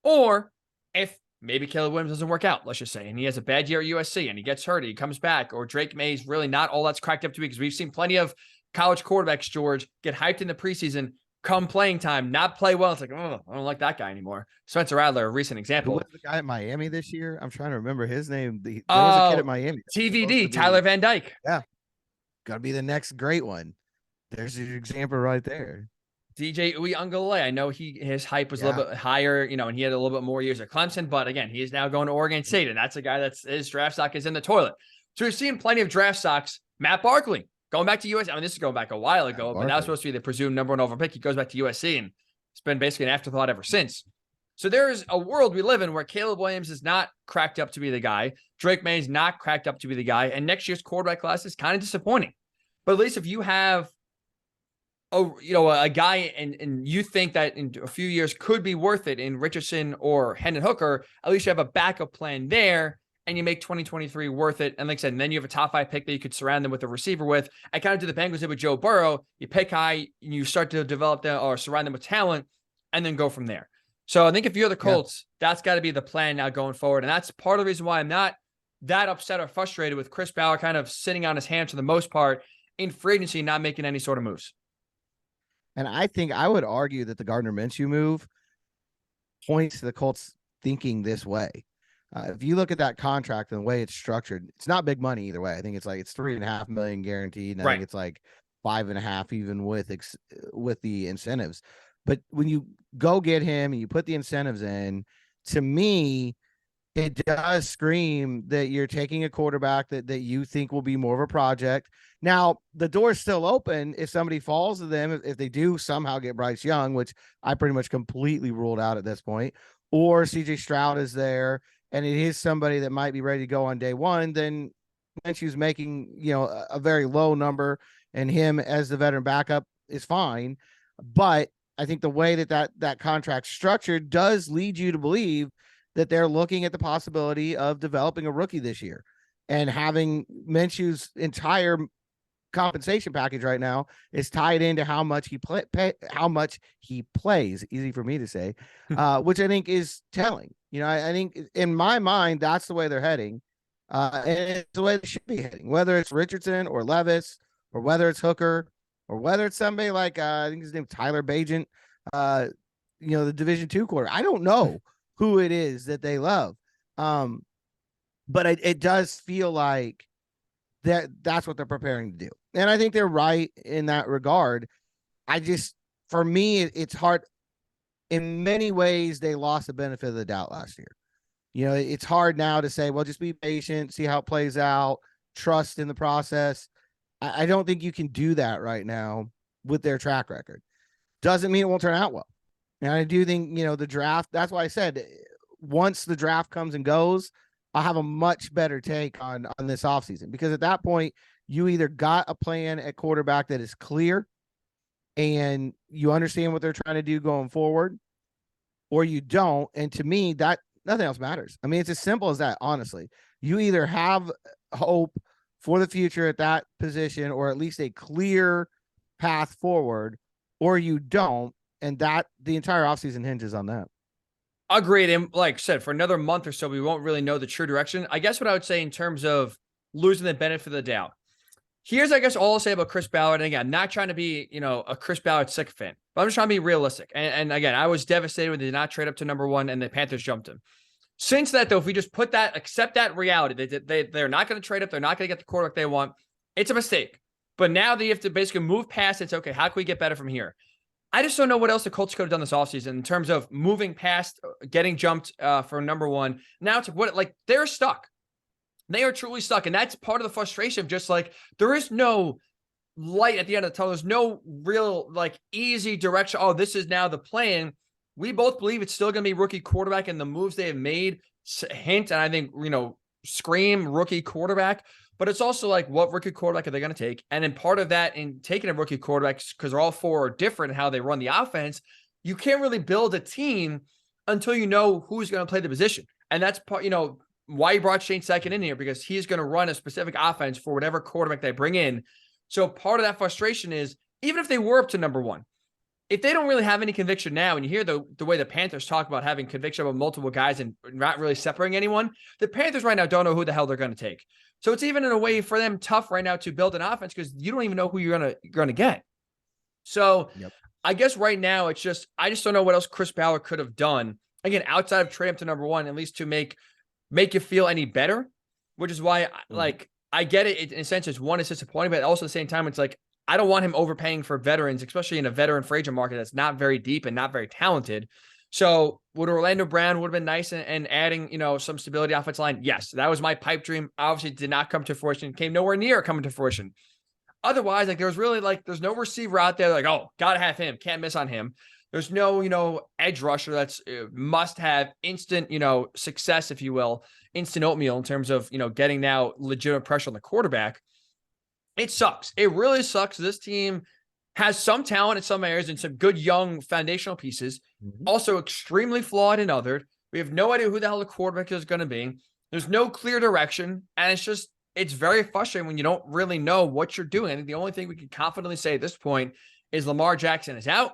Or if maybe Caleb Williams doesn't work out, let's just say, and he has a bad year at USC and he gets hurt, he comes back, or Drake May's really not all that's cracked up to be, because we've seen plenty of college quarterbacks, George, get hyped in the preseason, come playing time, not play well. It's like, oh, I don't like that guy anymore. Spencer Rattler, a recent example. Who was the guy at Miami this year? I'm trying to remember his name. There was a kid at Miami. TVD, Tyler Van Dyke. Yeah. Got to be the next great one. There's your example right there. DJ Uiagalelei. I know his hype was a little bit higher, and he had a little bit more years at Clemson, but again, he is now going to Oregon State, and that's a guy that's his draft stock is in the toilet. So we've seen plenty of draft stocks. Matt Barkley going back to USC. I mean, this is going back a while ago, but that was supposed to be the presumed number 1 overall pick. He goes back to USC, and it's been basically an afterthought ever since. So there's a world we live in where Caleb Williams is not cracked up to be the guy. Drake May is not cracked up to be the guy, and next year's quarterback class is kind of disappointing. But at least if you have a guy and you think that in a few years could be worth it in Richardson or Hendon Hooker, at least you have a backup plan there and you make 2023 worth it. And like I said, and then you have a top 5 pick that you could surround them with a receiver with. I kind of do the Bengals did with Joe Burrow. You pick high, and you start to develop them or surround them with talent and then go from there. So I think if you're the Colts, that's got to be the plan now going forward. And that's part of the reason why I'm not that upset or frustrated with Chris Ballard kind of sitting on his hands for the most part in free agency, not making any sort of moves. And I think I would argue that the Gardner Minshew move points to the Colts thinking this way. If you look at that contract and the way it's structured, it's not big money either way. I think it's $3.5 million guaranteed. And I think it's like 5.5 even with the incentives. But when you go get him and you put the incentives in, to me, it does scream that you're taking a quarterback that you think will be more of a project. Now, the door's still open if somebody falls to them, if they do somehow get Bryce Young, which I pretty much completely ruled out at this point, or CJ Stroud is there, and it is somebody that might be ready to go on day 1, then Minshew's making, a very low number, and him as the veteran backup is fine. But I think the way that contract's structured does lead you to believe that they're looking at the possibility of developing a rookie this year and having Minshew's entire compensation package right now is tied into how much he plays. Easy for me to say, which I think is telling. I think in my mind, that's the way they're heading. And it's the way they should be heading, whether it's Richardson or Levis, or whether it's Hooker, or whether it's somebody like, I think his name Tyler Bagent, the Division II quarter. I don't know who it is that they love. But it does feel like that's what they're preparing to do. And I think they're right in that regard. For me, it's hard. In many ways, they lost the benefit of the doubt last year. It's hard now to say, well, just be patient, see how it plays out, trust in the process. I don't think you can do that right now with their track record. Doesn't mean it won't turn out well. And I do think, the draft, that's why I said once the draft comes and goes, I'll have a much better take on this offseason, because at that point, you either got a plan at quarterback that is clear and you understand what they're trying to do going forward, or you don't. And to me, that nothing else matters. I mean, it's as simple as that, honestly. You either have hope for the future at that position, or at least a clear path forward, or you don't. And that the entire offseason hinges on that. Agreed. And like I said, for another month or so, we won't really know the true direction. I guess what I would say in terms of losing the benefit of the doubt, here's, I guess, all I'll say about Chris Ballard. And again, not trying to be, a Chris Ballard sycophant, but I'm just trying to be realistic. And again, I was devastated when they did not trade up to number 1 and the Panthers jumped him. Since that, though, if we just accept that reality, they're not going to trade up, they're not going to get the quarterback they want, it's a mistake. But now they have to basically move past it. It's okay, how can we get better from here? I just don't know what else the Colts could have done this offseason in terms of moving past getting jumped for number 1. Now it's they're stuck. They are truly stuck. And that's part of the frustration of just there is no light at the end of the tunnel. There's no real easy direction. Oh, this is now the plan. We both believe it's still going to be rookie quarterback, and the moves they have made hint, and I think, scream rookie quarterback. But it's also what rookie quarterback are they going to take? And then part of that in taking a rookie quarterback, because they're all 4 are different in how they run the offense, you can't really build a team until you know who's going to play the position. And that's part, why you brought Shane Steichen in here, because he's going to run a specific offense for whatever quarterback they bring in. So part of that frustration is, even if they were up to number 1, if they don't really have any conviction now, and you hear the way the Panthers talk about having conviction about multiple guys and not really separating anyone, the Panthers right now don't know who the hell they're going to take. So it's even in a way for them tough right now to build an offense, because you don't even know who you're going to get. So yep. I guess right now it's just, I just don't know what else Chris Ballard could have done. Again, outside of trade up to number 1, at least to make you feel any better, which is why I get it. In a sense, it's disappointing, but also at the same time, it's I don't want him overpaying for veterans, especially in a veteran free agent market that's not very deep and not very talented. So would Orlando Brown would have been nice and adding, some stability offensive line? Yes, that was my pipe dream. Obviously did not come to fruition, came nowhere near coming to fruition. Otherwise, there was really there's no receiver out there oh, gotta have him, can't miss on him. There's no, edge rusher that's must have instant, success, if you will, instant oatmeal in terms of, getting now legitimate pressure on the quarterback. It sucks. It really sucks. This team has some talent in some areas and some good young foundational pieces, also extremely flawed in others. We have no idea who the hell the quarterback is going to be. There's no clear direction. And it's very frustrating when you don't really know what you're doing. I think the only thing we can confidently say at this point is Lamar Jackson is out.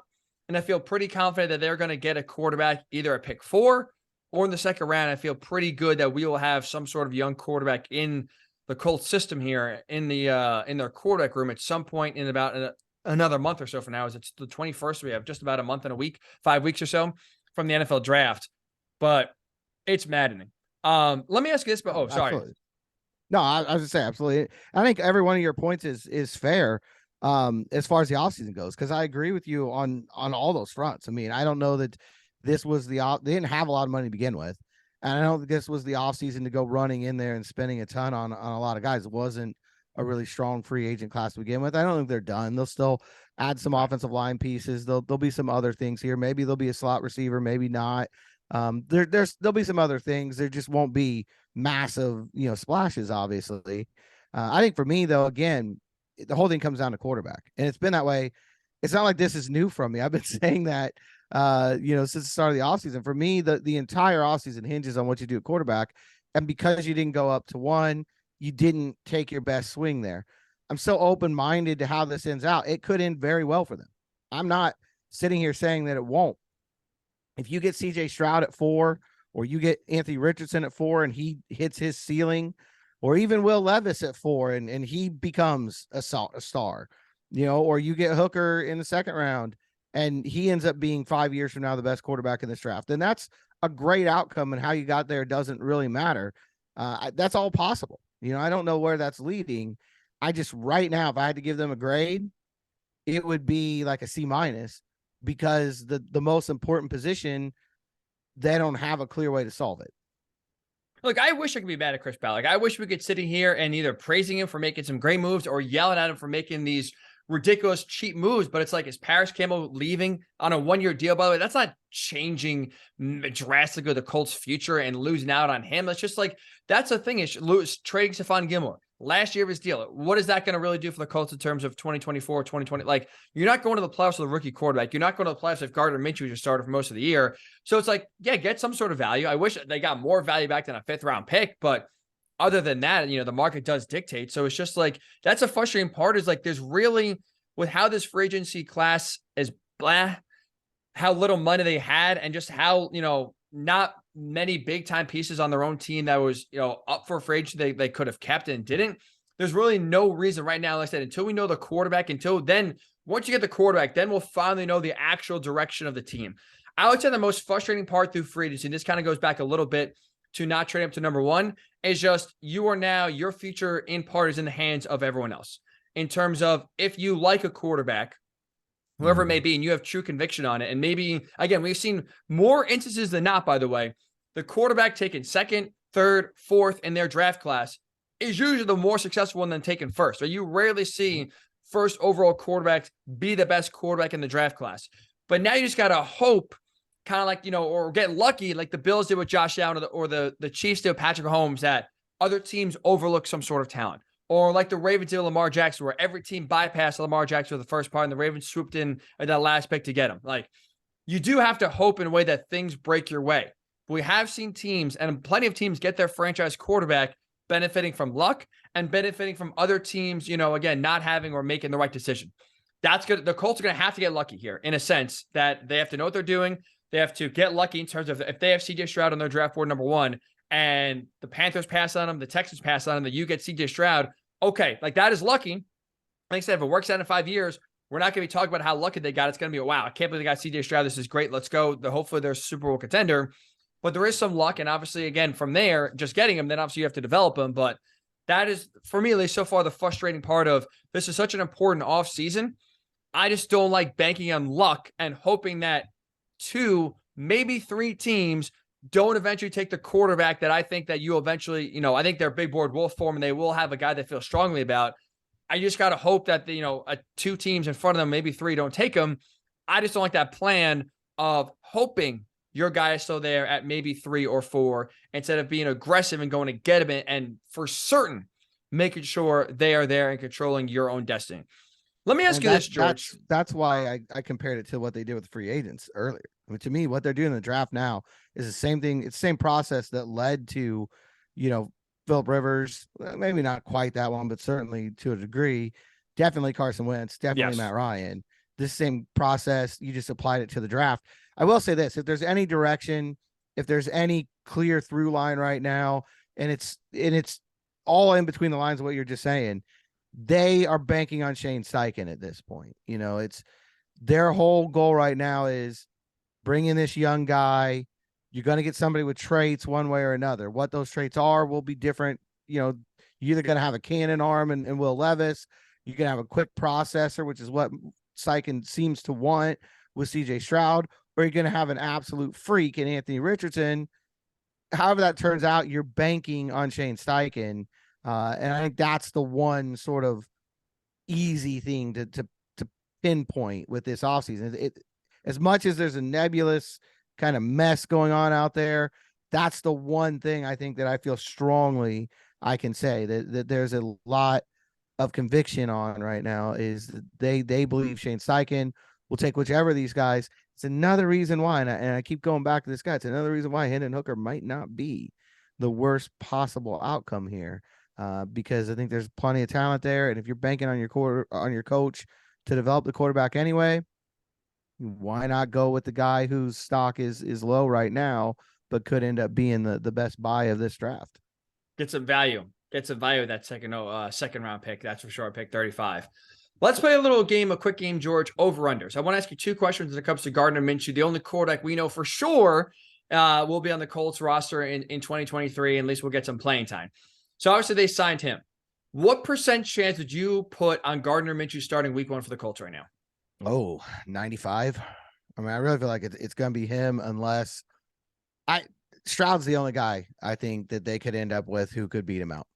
And I feel pretty confident that they're going to get a quarterback, either at pick 4 or in the second round. I feel pretty good that we will have some sort of young quarterback in the Colts system here in their quarterback room at some point in about another month or so from now. As it's the 21st, we have just about a month and a week, 5 weeks or so from the NFL draft. But it's maddening. Let me ask you this, but sorry. Absolutely. No, I was gonna say absolutely. I think every one of your points is fair as far as the offseason goes, because I agree with you on all those fronts. I mean, I don't know that this was they didn't have a lot of money to begin with. And I don't think this was the offseason to go running in there and spending a ton on a lot of guys. It wasn't a really strong free agent class to begin with. I don't think they're done. They'll still add some offensive line pieces. There'll be some other things here. Maybe there'll be a slot receiver, maybe not. There'll be some other things. There just won't be massive, splashes, obviously. I think for me, though, again, the whole thing comes down to quarterback. And it's been that way. It's not like this is new from me. I've been saying that since the start of the offseason. For me, the entire offseason hinges on what you do at quarterback. And because you didn't go up to 1, you didn't take your best swing there. I'm so open-minded to how this ends out. It could end very well for them. I'm not sitting here saying that it won't. If you get CJ Stroud at 4, or you get Anthony Richardson at 4 and he hits his ceiling, or even Will Levis at 4 and he becomes a star, or you get Hooker in the second round and he ends up being 5 years from now the best quarterback in this draft, then that's a great outcome, and how you got there doesn't really matter. That's all possible. I don't know where that's leading. I just, right now, if I had to give them a grade, it would be like a C-, because the most important position, they don't have a clear way to solve it. Look, I wish I could be mad at Chris Ballard. I wish we could sit in here and either praising him for making some great moves or yelling at him for making these ridiculous cheap moves, but it's like, is Paris Campbell leaving on a 1-year deal? By the way, that's not changing drastically the Colts' future and losing out on him. It's just like, that's the thing, is trading Stephon Gilmore last year of his deal. What is that going to really do for the Colts in terms of 2024, 2020? Like, you're not going to the playoffs with a rookie quarterback. You're not going to the playoffs if Gardner Minshew was your starter for most of the year. So it's like, yeah, get some sort of value. I wish they got more value back than a 5th round pick, but other than that, the market does dictate. So it's just like, that's a frustrating part, is like, there's really, with how this free agency class is blah, how little money they had, and just how, not many big time pieces on their own team that was, up for free agency they could have kept and didn't. There's really no reason right now, like I said, until we know the quarterback, once you get the quarterback, then we'll finally know the actual direction of the team. I would say the most frustrating part through free agency, and this kind of goes back a little bit to not trading up to number 1, is just, your future in part is in the hands of everyone else. In terms of, if you like a quarterback, whoever it may be, and you have true conviction on it, and maybe, again, we've seen more instances than not, by the way, the quarterback taken 2nd, 3rd, 4th in their draft class is usually the more successful one than taken first. Or you rarely see first overall quarterbacks be the best quarterback in the draft class. But now you just got to hope, kind of like, or get lucky like the Bills did with Josh Allen, or the Chiefs did with Patrick Mahomes, that other teams overlook some sort of talent. Or like the Ravens did with Lamar Jackson, where every team bypassed Lamar Jackson for the first part, and the Ravens swooped in at that last pick to get him. Like, you do have to hope in a way that things break your way. But we have seen teams, and plenty of teams, get their franchise quarterback benefiting from luck and benefiting from other teams, again, not having or making the right decision. That's good. The Colts are going to have to get lucky here, in a sense that they have to know what they're doing. They have to get lucky in terms of, if they have CJ Stroud on their draft board number 1, and the Panthers pass on them, the Texans pass on them, that you get CJ Stroud. Okay, like, that is lucky. Like I said, if it works out in 5 years, we're not going to be talking about how lucky they got. It's going to be, wow, I can't believe they got CJ Stroud. This is great. Let's go. Hopefully they're a Super Bowl contender. But there is some luck. And obviously, again, from there, just getting them, then obviously you have to develop them. But that is, for me, at least so far, the frustrating part of this is such an important offseason. I just don't like banking on luck and hoping that 2, maybe 3 teams don't eventually take the quarterback that I think that you eventually, I think their big board will form, and they will have a guy they feel strongly about. I just got to hope that, 2 teams in front of them, maybe 3, don't take them. I just don't like that plan of hoping your guy is still there at maybe 3 or 4, instead of being aggressive and going to get him, and for certain making sure they are there and controlling your own destiny. Let me ask you this, George. That's why I compared it to what they did with free agents earlier. I mean, to me, what they're doing in the draft now is the same thing. It's the same process that led to, Phillip Rivers, maybe not quite that one, but certainly to a degree, definitely Carson Wentz, definitely Matt Ryan. This same process, you just applied it to the draft. I will say this: if there's any direction, if there's any clear through line right now, and it's all in between the lines of what you're just saying, they are banking on Shane Steichen at this point. It's their whole goal right now is bring in this young guy. You're going to get somebody with traits one way or another. What those traits are will be different. You're either going to have a cannon arm and Will Levis. You can have a quick processor, which is what Steichen seems to want with CJ Stroud, or you're going to have an absolute freak in Anthony Richardson. However that turns out, you're banking on Shane Steichen. And I think that's the one sort of easy thing to pinpoint with this offseason. As much as there's a nebulous kind of mess going on out there, that's the one thing I think that I feel strongly I can say that there's a lot of conviction on right now, is that they believe Shane Steichen will take whichever of these guys. It's another reason why, and I keep going back to this guy. It's another reason why Hendon Hooker might not be the worst possible outcome here, because I think there's plenty of talent there, and if you're banking on your coach to develop the quarterback anyway, why not go with the guy whose stock is low right now, but could end up being the best buy of this draft? Get some value. Get some value of that second round pick. That's for sure. Pick 35. Let's play a quick game, George, over-unders. I want to ask you 2 questions when it comes to Gardner Minshew, the only quarterback we know for sure will be on the Colts roster in 2023, and at least we'll get some playing time. So obviously they signed him. What % chance would you put on Gardner Minshew starting week 1 for the Colts right now? Oh, 95. I mean, I really feel like it's going to be him, unless Stroud's the only guy I think that they could end up with who could beat him out.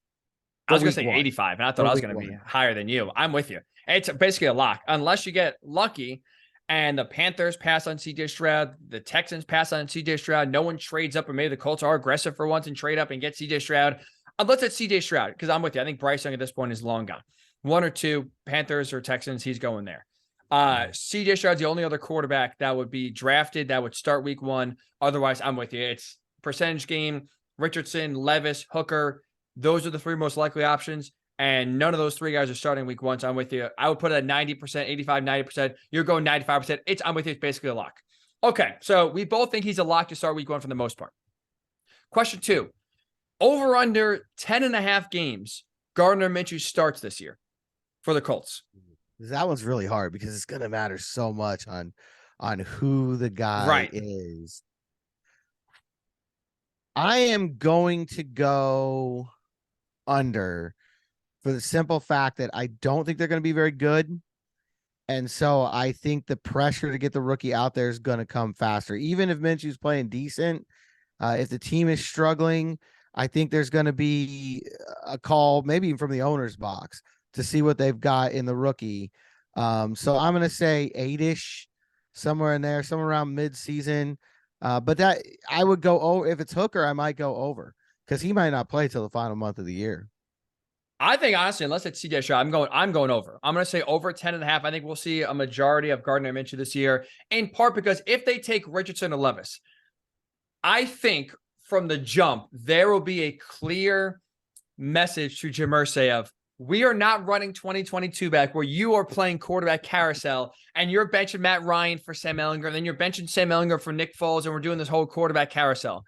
I was going to week say one. 85, and I thought For I was week going to be one. higher than you. I'm with you. It's basically a lock, unless you get lucky and the Panthers pass on CJ Stroud, the Texans pass on CJ Stroud, no one trades up, or maybe the Colts are aggressive for once and trade up and get CJ Stroud. Unless it's CJ Stroud, because I'm with you. I think Bryce Young at this point is long gone. One or two, Panthers or Texans, he's going there. CJ Stroud's the only other quarterback that would be drafted that would start week one. Otherwise, I'm with you. It's percentage game, Richardson, Levis, Hooker. Those are the three most likely options. And none of those three guys are starting week one. So I'm with you. I would put it at 90%, 85, 90%. You're going 95%. I'm with you. It's basically a lock. Okay. So we both think he's a lock to start week one for the most part. Question 2, over under 10.5 games Gardner Minshew starts this year for the Colts. That one's really hard because it's going to matter so much on who the guy is. I am going to go under for the simple fact that I don't think they're going to be very good. And so I think the pressure to get the rookie out there is going to come faster. Even if Minshew's playing decent, if the team is struggling, I think there's going to be a call, maybe even from the owner's box, to see what they've got in the rookie. So I'm going to say 8-ish, somewhere in there, somewhere around mid-season. But that I would go over. If it's Hooker, I might go over because he might not play till the final month of the year. I think honestly, unless it's CJ Stroud, I'm going over. I'm going to say over 10.5. I think we'll see a majority of Gardner Minshew this year, in part because if they take Richardson or Levis, I think from the jump, there will be a clear message to Jim Irsay of, we are not running 2022 back where you are playing quarterback carousel and you're benching Matt Ryan for Sam Ehlinger, and then you're benching Sam Ehlinger for Nick Foles, and we're doing this whole quarterback carousel.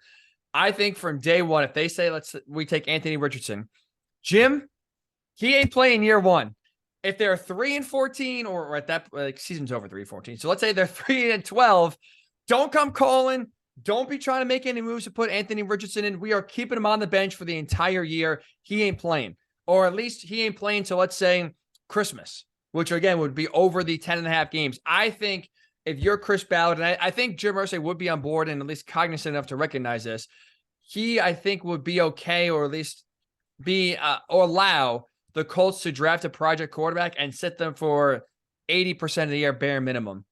I think from day one, if they say, we take Anthony Richardson, Jim, he ain't playing year one. If they're 3-14, or at that season's over 3-14. So let's say they're 3-12. Don't come calling. Don't be trying to make any moves to put Anthony Richardson in. We are keeping him on the bench for the entire year. He ain't playing, or at least he ain't playing till, let's say, Christmas, which again would be over the 10.5 games. I think if you're Chris Ballard, and I think Jim Irsay would be on board and at least cognizant enough to recognize this, he, I think, would be okay, or at least be or allow the Colts to draft a project quarterback and sit them for 80% of the year bare minimum,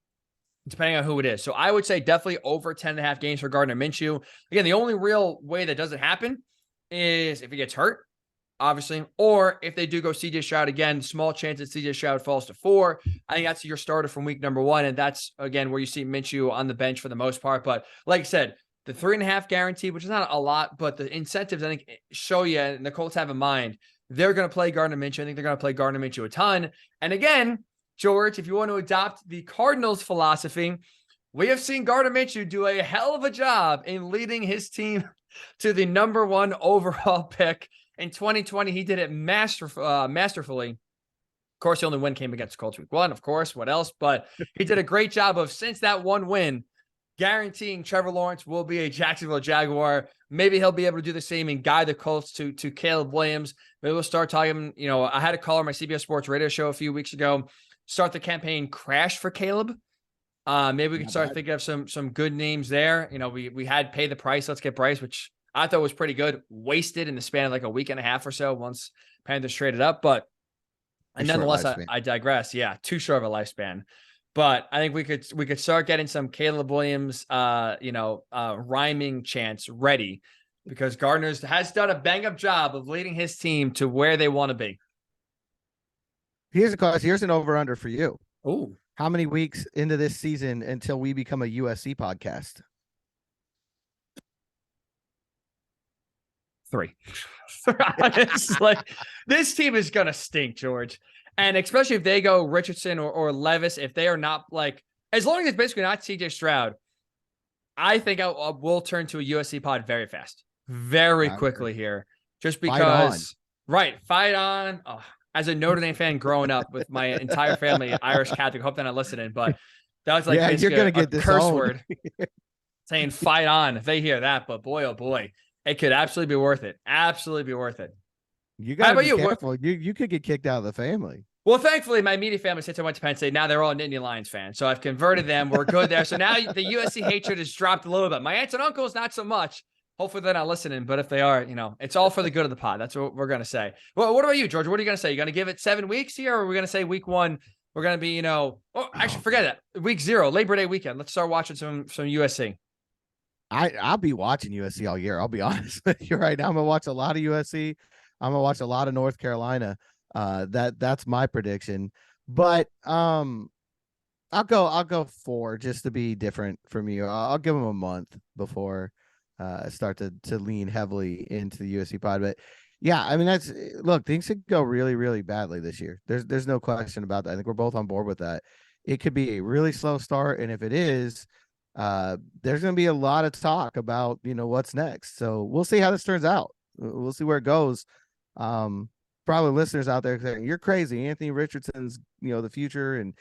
depending on who it is. So I would say definitely over 10.5 games for Gardner Minshew. Again, the only real way that doesn't happen is if he gets hurt, obviously, or if they do go CJ Stroud again, small chance that CJ Stroud falls to 4. I think that's your starter from week number 1. And that's, again, where you see Minshew on the bench for the most part. But like I said, the 3.5 guarantee, which is not a lot, but the incentives, I think, show you, and the Colts have in mind, they're going to play Gardner Minshew. I think they're going to play Gardner Minshew a ton. And again, George, if you want to adopt the Cardinals philosophy, we have seen Gardner Minshew do a hell of a job in leading his team to the number 1 overall pick. In 2020, he did it masterfully. Of course, the only win came against Colts week 1, of course. What else? But he did a great job of, since that one win, guaranteeing Trevor Lawrence will be a Jacksonville Jaguar. Maybe he'll be able to do the same and guide the Colts to Caleb Williams. Maybe we'll start talking, I had a caller on my CBS Sports radio show a few weeks ago, start the campaign Crash for Caleb. Maybe we can start thinking of some good names there. We had Pay the Price, Let's Get Bryce, which I thought was pretty good. Wasted in the span of like a week and a half or so once Panthers traded up. But nonetheless, I digress. Yeah, too short of a lifespan. But I think we could start getting some Caleb Williams, rhyming chants ready, because Gardner has done a bang-up job of leading his team to where they want to be. Here's an over-under for you. Oh, how many weeks into this season until we become a USC podcast? 3. It's like, this team is gonna stink, George. And especially if they go Richardson or Levis, if they are not as long as it's basically not CJ Stroud, I think I will turn to a USC pod very fast, very quickly here, just because. Fight on. Oh, as a Notre Dame fan growing up with my entire family, Irish Catholic, hope they're not listening, but that was you're gonna get this curse word saying fight on if they hear that. But boy, oh boy, it could absolutely be worth it. Absolutely be worth it. You gotta be careful. You could get kicked out of the family. Well, thankfully, my immediate family, since I went to Penn State, now they're all Nittany Lions fans. So I've converted them. We're good there. So now the USC hatred has dropped a little bit. My aunts and uncles, not so much. Hopefully they're not listening, but if they are, it's all for the good of the pod. That's what we're going to say. Well, what about you, George? What are you going to say? You going to give it 7 weeks here, or are we going to say week 1? We're going to be, actually forget that. Week 0, Labor Day weekend. Let's start watching some USC. I'll be watching USC all year. I'll be honest with you right now. I'm gonna watch a lot of USC. I'm gonna watch a lot of North Carolina. That's my prediction. But I'll go 4 just to be different from you. I'll give them a month before I start to lean heavily into the USC pod. But yeah, I mean look, things could go really, really badly this year. There's no question about that. I think we're both on board with that. It could be a really slow start, and if it is, there's going to be a lot of talk about what's next. So we'll see how this turns out. We'll see where it goes. Probably listeners out there saying you're crazy. Anthony Richardson's the future, and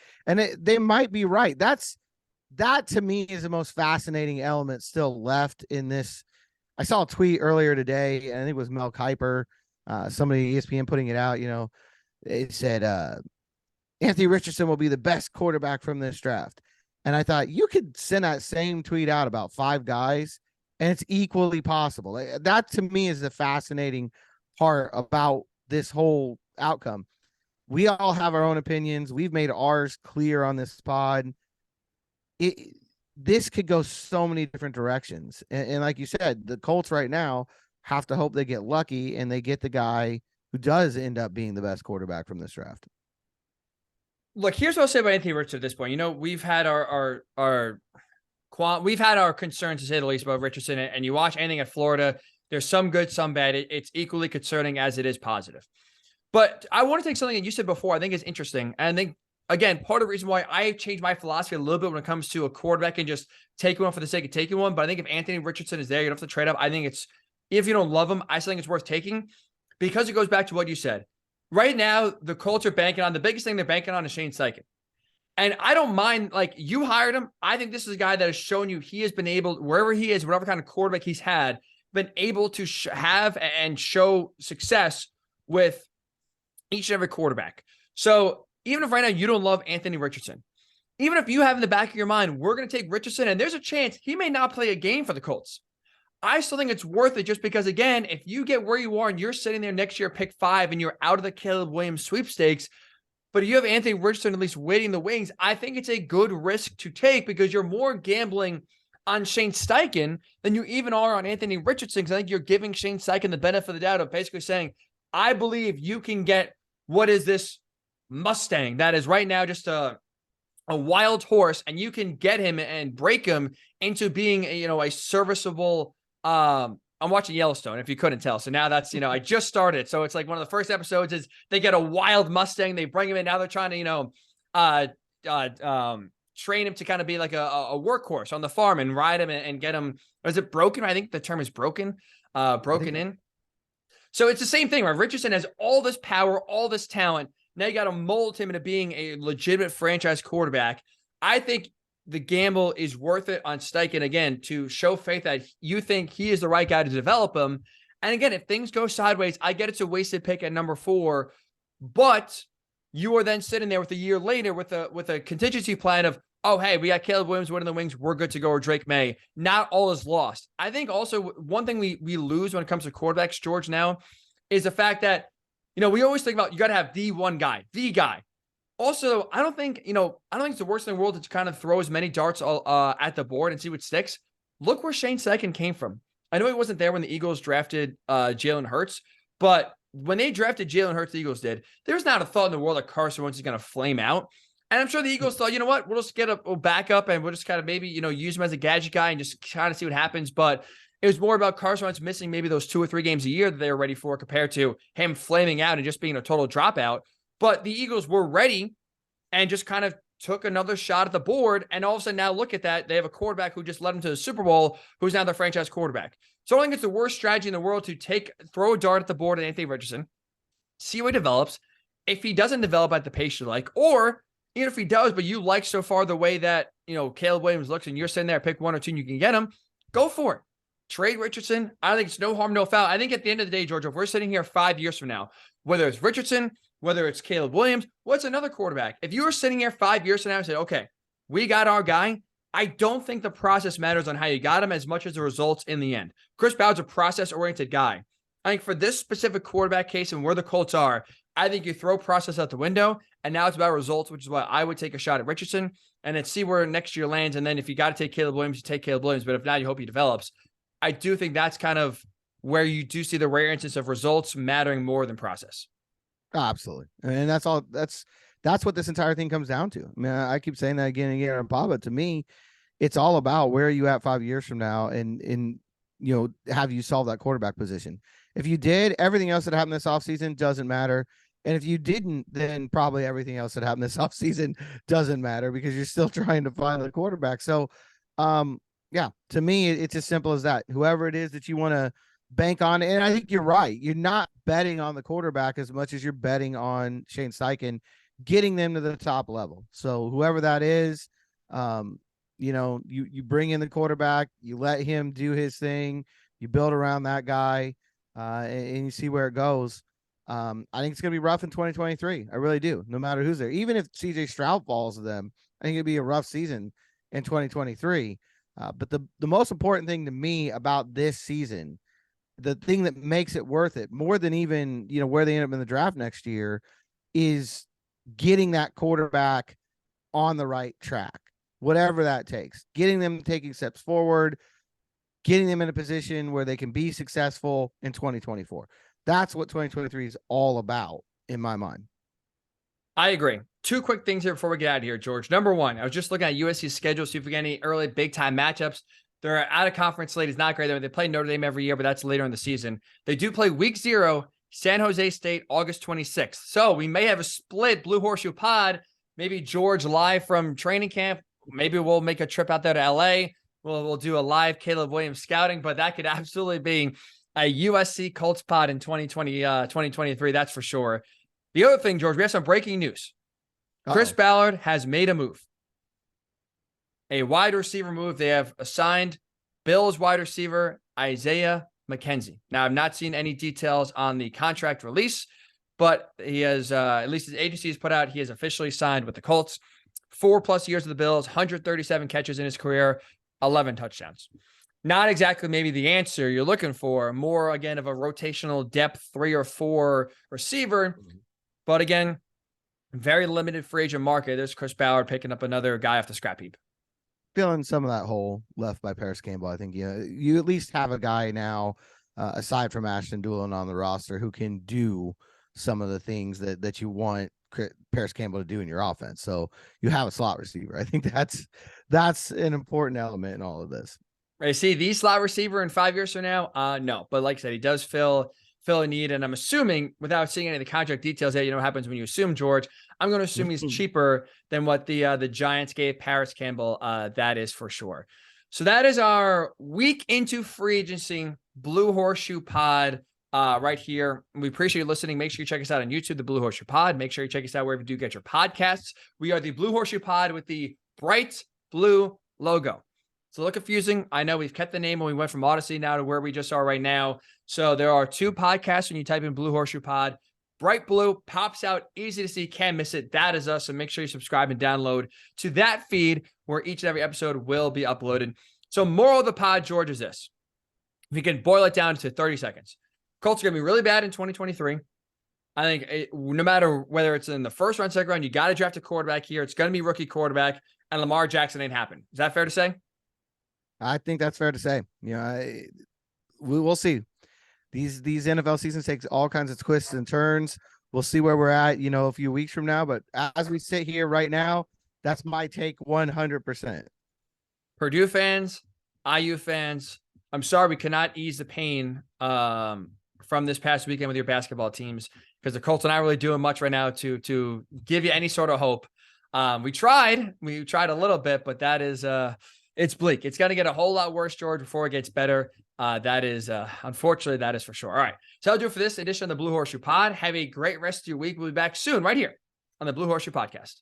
they might be right. That to me is the most fascinating element still left in this. I saw a tweet earlier today, and I think it was Mel Kiper, somebody at ESPN putting it out. It said Anthony Richardson will be the best quarterback from this draft. And I thought you could send that same tweet out about 5 guys, and it's equally possible. That to me is the fascinating part about this whole outcome. We all have our own opinions. We've made ours clear on this pod. This could go so many different directions. And like you said, the Colts right now have to hope they get lucky and they get the guy who does end up being the best quarterback from this draft. Look, here's what I'll say about Anthony Richardson at this point. We've had we've had our concerns, to say the least, about Richardson. And you watch anything at Florida, there's some good, some bad. It's equally concerning as it is positive. But I want to take something that you said before I think is interesting. And I think, again, part of the reason why I changed my philosophy a little bit when it comes to a quarterback and just taking one for the sake of taking one. But I think if Anthony Richardson is there, you don't have to trade up. I think if you don't love him, I still think it's worth taking, because it goes back to what you said. Right now, the Colts are banking on, the biggest thing they're banking on is Shane Steichen. And I don't mind, you hired him. I think this is a guy that has shown you he has been able, wherever he is, whatever kind of quarterback he's had, been able to have and show success with each and every quarterback. So even if right now you don't love Anthony Richardson, even if you have in the back of your mind, we're going to take Richardson, and there's a chance he may not play a game for the Colts, I still think it's worth it, just because, again, if you get where you are and you're sitting there next year, pick 5, and you're out of the Caleb Williams sweepstakes, but you have Anthony Richardson at least waiting in the wings, I think it's a good risk to take, because you're more gambling on Shane Steichen than you even are on Anthony Richardson, because I think you're giving Shane Steichen the benefit of the doubt of basically saying, I believe you can get what is this Mustang that is right now just a wild horse, and you can get him and break him into being a serviceable. I'm watching Yellowstone, if you couldn't tell. So now that's, I just started. So it's like one of the first episodes is they get a wild Mustang, they bring him in. Now they're trying to, train him to kind of be like a workhorse on the farm and ride him and get him. Is it broken? I think the term is broken in. So it's the same thing, right? Richardson has all this power, all this talent. Now you got to mold him into being a legitimate franchise quarterback. I think the gamble is worth it on Steichen, again, to show faith that you think he is the right guy to develop him. And again, if things go sideways, I get it's a wasted pick at number 4, but you are then sitting there with a year later with a contingency plan of, oh, hey, we got Caleb Williams winning the wings, we're good to go, or Drake May. Not all is lost. I think also one thing we lose when it comes to quarterbacks, George, now is the fact that, we always think about, you got to have the one guy, the guy. Also, I don't think it's the worst thing in the world to kind of throw as many darts at the board and see what sticks. Look where Shane Steichen came from. I know he wasn't there when the Eagles drafted Jalen Hurts, but when they drafted Jalen Hurts, the Eagles did, there's not a thought in the world that Carson Wentz is going to flame out. And I'm sure the Eagles thought, you know what, we'll just get a backup and we'll just kind of maybe, use him as a gadget guy and just kind of see what happens. But it was more about Carson Wentz missing maybe those 2 or 3 games a year that they were ready for, compared to him flaming out and just being a total dropout. But the Eagles were ready and just kind of took another shot at the board. And all of a sudden now look at that. They have a quarterback who just led them to the Super Bowl, who's now their franchise quarterback. So I don't think it's the worst strategy in the world to throw a dart at the board at Anthony Richardson, see what he develops. If he doesn't develop at the pace you like, or even if he does, but you like so far the way that, Caleb Williams looks and you're sitting there, pick 1 or 2 and you can get him, go for it. Trade Richardson. I think it's no harm, no foul. I think at the end of the day, George, if we're sitting here 5 years from now, whether it's Richardson, whether it's Caleb Williams, what's another quarterback? If you were sitting here 5 years from now and said, okay, we got our guy, I don't think the process matters on how you got him as much as the results in the end. Chris Ballard's a process-oriented guy. I think for this specific quarterback case and where the Colts are, I think you throw process out the window, and now it's about results, which is why I would take a shot at Richardson and then see where next year lands. And then if you got to take Caleb Williams, you take Caleb Williams. But if not, you hope he develops. I do think that's kind of where you do see the rare instance of results mattering more than process. Absolutely. And that's all. That's what this entire thing comes down to. I mean, I keep saying that again and again on Bob, but to me, it's all about where are you at 5 years from now, and have you solved that quarterback position? If you did, everything else that happened this offseason doesn't matter. And if you didn't, then probably everything else that happened this offseason doesn't matter because you're still trying to find the quarterback. So, yeah, to me, it's as simple as that. Whoever it is that you want to bank on, and I think you're right. You're not betting on the quarterback as much as you're betting on Shane Steichen getting them to the top level. So whoever that is, you bring in the quarterback, you let him do his thing, you build around that guy, and you see where it goes. I think it's going to be rough in 2023. I really do. No matter who's there, even if CJ Stroud falls to them, I think it'd be a rough season in 2023. But the most important thing to me about this season, the thing that makes it worth it more than even, where they end up in the draft next year, is getting that quarterback on the right track, whatever that takes, getting them taking steps forward, getting them in a position where they can be successful in 2024. That's what 2023 is all about in my mind. I agree. Two quick things here before we get out of here, George. Number one, I was just looking at USC's schedule, see if we get any early big-time matchups. Their out-of-conference slate is not great. They play Notre Dame every year, but that's later in the season. They do play Week 0, San Jose State, August 26th. So we may have a split Blue Horseshoe pod, maybe George live from training camp. Maybe we'll make a trip out there to LA. We'll do a live Caleb Williams scouting, but that could absolutely be a USC Colts pod in 2023. That's for sure. The other thing, George, we have some breaking news. Chris Ballard has made a move. A wide receiver move. They have assigned Bills wide receiver Isaiah McKenzie. Now, I've not seen any details on the contract release, but he has, at least his agency has put out, he has officially signed with the Colts. 4+ years of the Bills, 137 catches in his career, 11 touchdowns. Not exactly maybe the answer you're looking for, more again of a rotational depth 3 or 4 receiver. But again, very limited free agent market. There's Chris Ballard picking up another guy off the scrap heap. Filling some of that hole left by Paris Campbell. I think you at least have a guy now, aside from Ashton Doolin on the roster, who can do some of the things that you want Paris Campbell to do in your offense. So you have a slot receiver. I think that's an important element in all of this. I see the slot receiver in 5 years from now. No, but like I said, he does fill a need, and I'm assuming, without seeing any of the contract details yet, what happens when you assume, George. I'm going to assume he's cheaper than what the Giants gave Paris Campbell. That is for sure. So that is our week into free agency Blue Horseshoe pod right here. We appreciate you listening. Make sure you check us out on YouTube, the Blue Horseshoe Pod. Make sure you check us out wherever you do get your podcasts. We are the Blue Horseshoe Pod with the bright blue logo. It's a little confusing. I know we've kept the name when we went from Odyssey now to where we just are right now. So there are 2 podcasts when you type in Blue Horseshoe Pod. Bright blue pops out, easy to see, can't miss it. That is us. So make sure you subscribe and download to that feed where each and every episode will be uploaded. So moral of the pod, George, is this. If you can boil it down to 30 seconds. Colts are going to be really bad in 2023. I think no matter whether it's in the first round, second round, you got to draft a quarterback here. It's going to be rookie quarterback, and Lamar Jackson ain't happening. Is that fair to say? I think that's fair to say. We'll see. These NFL seasons takes all kinds of twists and turns. We'll see where we're at, a few weeks from now. But as we sit here right now, that's my take 100%. Purdue fans, IU fans, I'm sorry we cannot ease the pain from this past weekend with your basketball teams, because the Colts are not really doing much right now to give you any sort of hope. We tried a little bit, but that is it's bleak. It's going to get a whole lot worse, George, before it gets better. That is, unfortunately, that is for sure. All right. So I'll do it for this edition of the Blue Horseshoe Pod. Have a great rest of your week. We'll be back soon right here on the Blue Horseshoe Podcast.